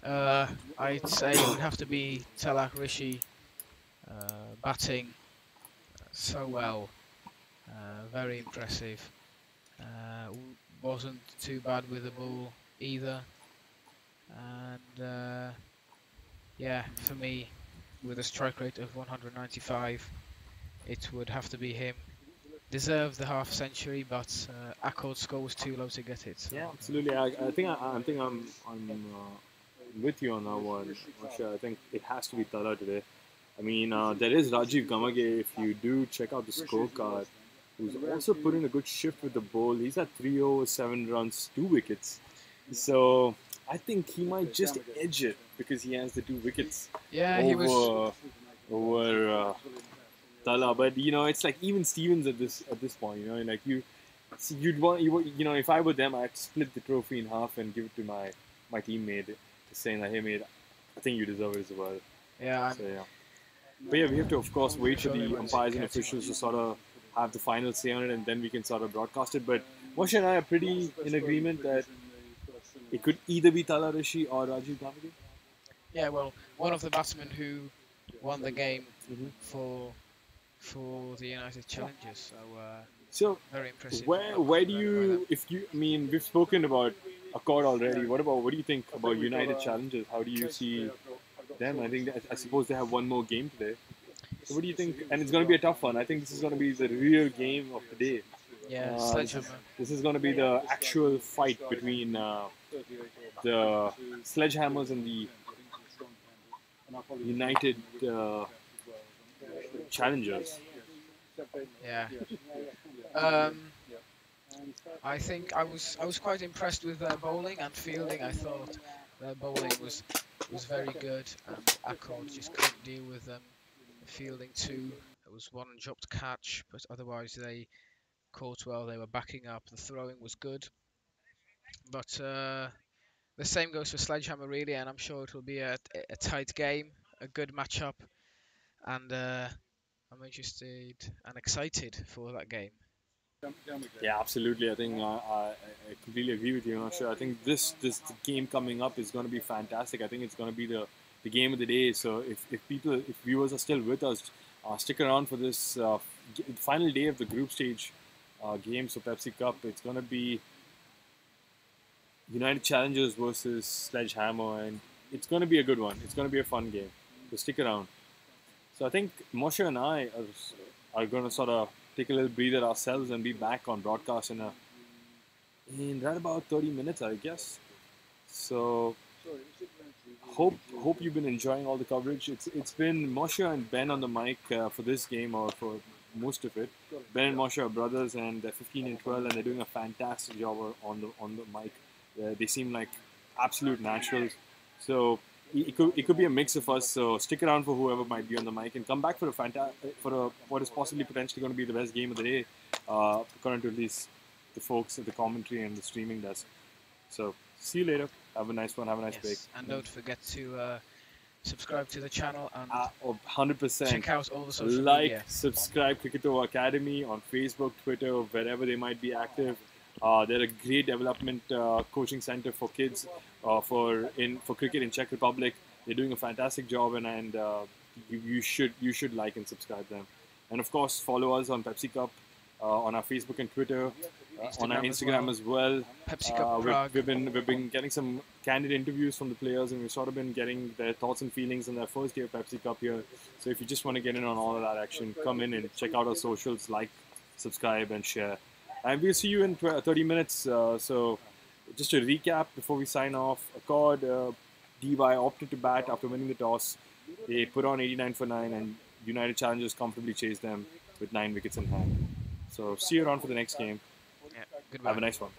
I'd say it would have to be Talak Rishi, batting so well, very impressive. Wasn't too bad with the ball either, and yeah, for me, with a strike rate of 195, it would have to be him. Deserved the half century, but Accord's score was too low to get it. So. Yeah, absolutely. I think I'm with you on that one. Moshe. I think it has to be Tala today. I mean, there is Rajiv Gamage. If you do check out the scorecard, who's also put in a good shift with the ball. He's at 3 overs, 7 runs, 2 wickets. So I think he might just edge it because he has the 2 wickets Yeah, he was. over Tala. But you know, it's like even Stevens at this point. You know, like you'd want if I were them, I'd split the trophy in half and give it to my teammate, saying that hey mate, I think you deserve it as well. Yeah, So yeah. But yeah, we have to, of course, wait for sure they the won't umpires and catch him. officials to sort of have the final say on it, and then we can sort of broadcast it. But Moshe and I are pretty in agreement that it could either be Tala Rishi or Rajiv Gamage. Yeah, well, one of the batsmen who won the game Mhm. for the United Challengers. So So, very impressive. where do you, if you, I mean, we've spoken about Accord already. What do you think about United Challengers? How do you see them? I suppose they have one more game today. So what do you think? And it's going to be a tough one. I think this is going to be the real game of the day. Yeah, This Sledgehammer. is going to be the actual fight between the Sledgehammers and the United Challengers. Yeah. I think I was quite impressed with their bowling and fielding. I thought their bowling was very good, and Accord just couldn't deal with them. The fielding too. There was one dropped catch, but otherwise they caught well. They were backing up. The throwing was good, but the same goes for Sledgehammer really, and I'm sure it will be a tight game, a good matchup, and I'm interested and excited for that game. Yeah, absolutely. I think I completely agree with you. Sure. I think this game coming up is going to be fantastic. I think it's going to be the game of the day. So if viewers are still with us, stick around for this final day of the group stage games for Pepsi Cup. It's going to be United Challengers versus Sledgehammer, and it's going to be a good one. It's going to be a fun game. So stick around. So I think Moshe and I are going to sort of take a little breather ourselves and be back on broadcast in right about 30 minutes, I guess. So hope you've been enjoying all the coverage. It's been Moshe and Ben on the mic for this game, or for most of it. Ben and Moshe are brothers, and they're 15 and 12, and they're doing a fantastic job on the mic. They seem like absolute naturals. So it could be a mix of us. So stick around for whoever might be on the mic, and come back for what is possibly potentially going to be the best game of the day, according to at least the folks at the commentary and the streaming desk. So see you later. Have a nice one. Have a nice break. And don't forget to subscribe to the channel and 100%. check out all the social Like, media. subscribe Cricketo Academy on Facebook, Twitter, wherever they might be active. They're a great development coaching center for kids for cricket in Czech Republic. They're doing a fantastic job, and you should like and subscribe them. And of course, follow us on Pepsi Cup on our Facebook and Twitter, on our Instagram as Instagram well. as well. Pepsi Cup We've, Prague. we've been getting some candid interviews from the players, and we've sort of been getting their thoughts and feelings on their first day of Pepsi Cup here. So if you just want to get in on all of that action, come in and check out our socials, like, subscribe, and share. And we'll see you in 30 minutes. So just to recap before we sign off, Accord, DY opted to bat after winning the toss. They put on 89 for 9, and United Challengers comfortably chased them with 9 wickets in hand. So see you around for the next game. Yeah, Have goodbye. a nice one.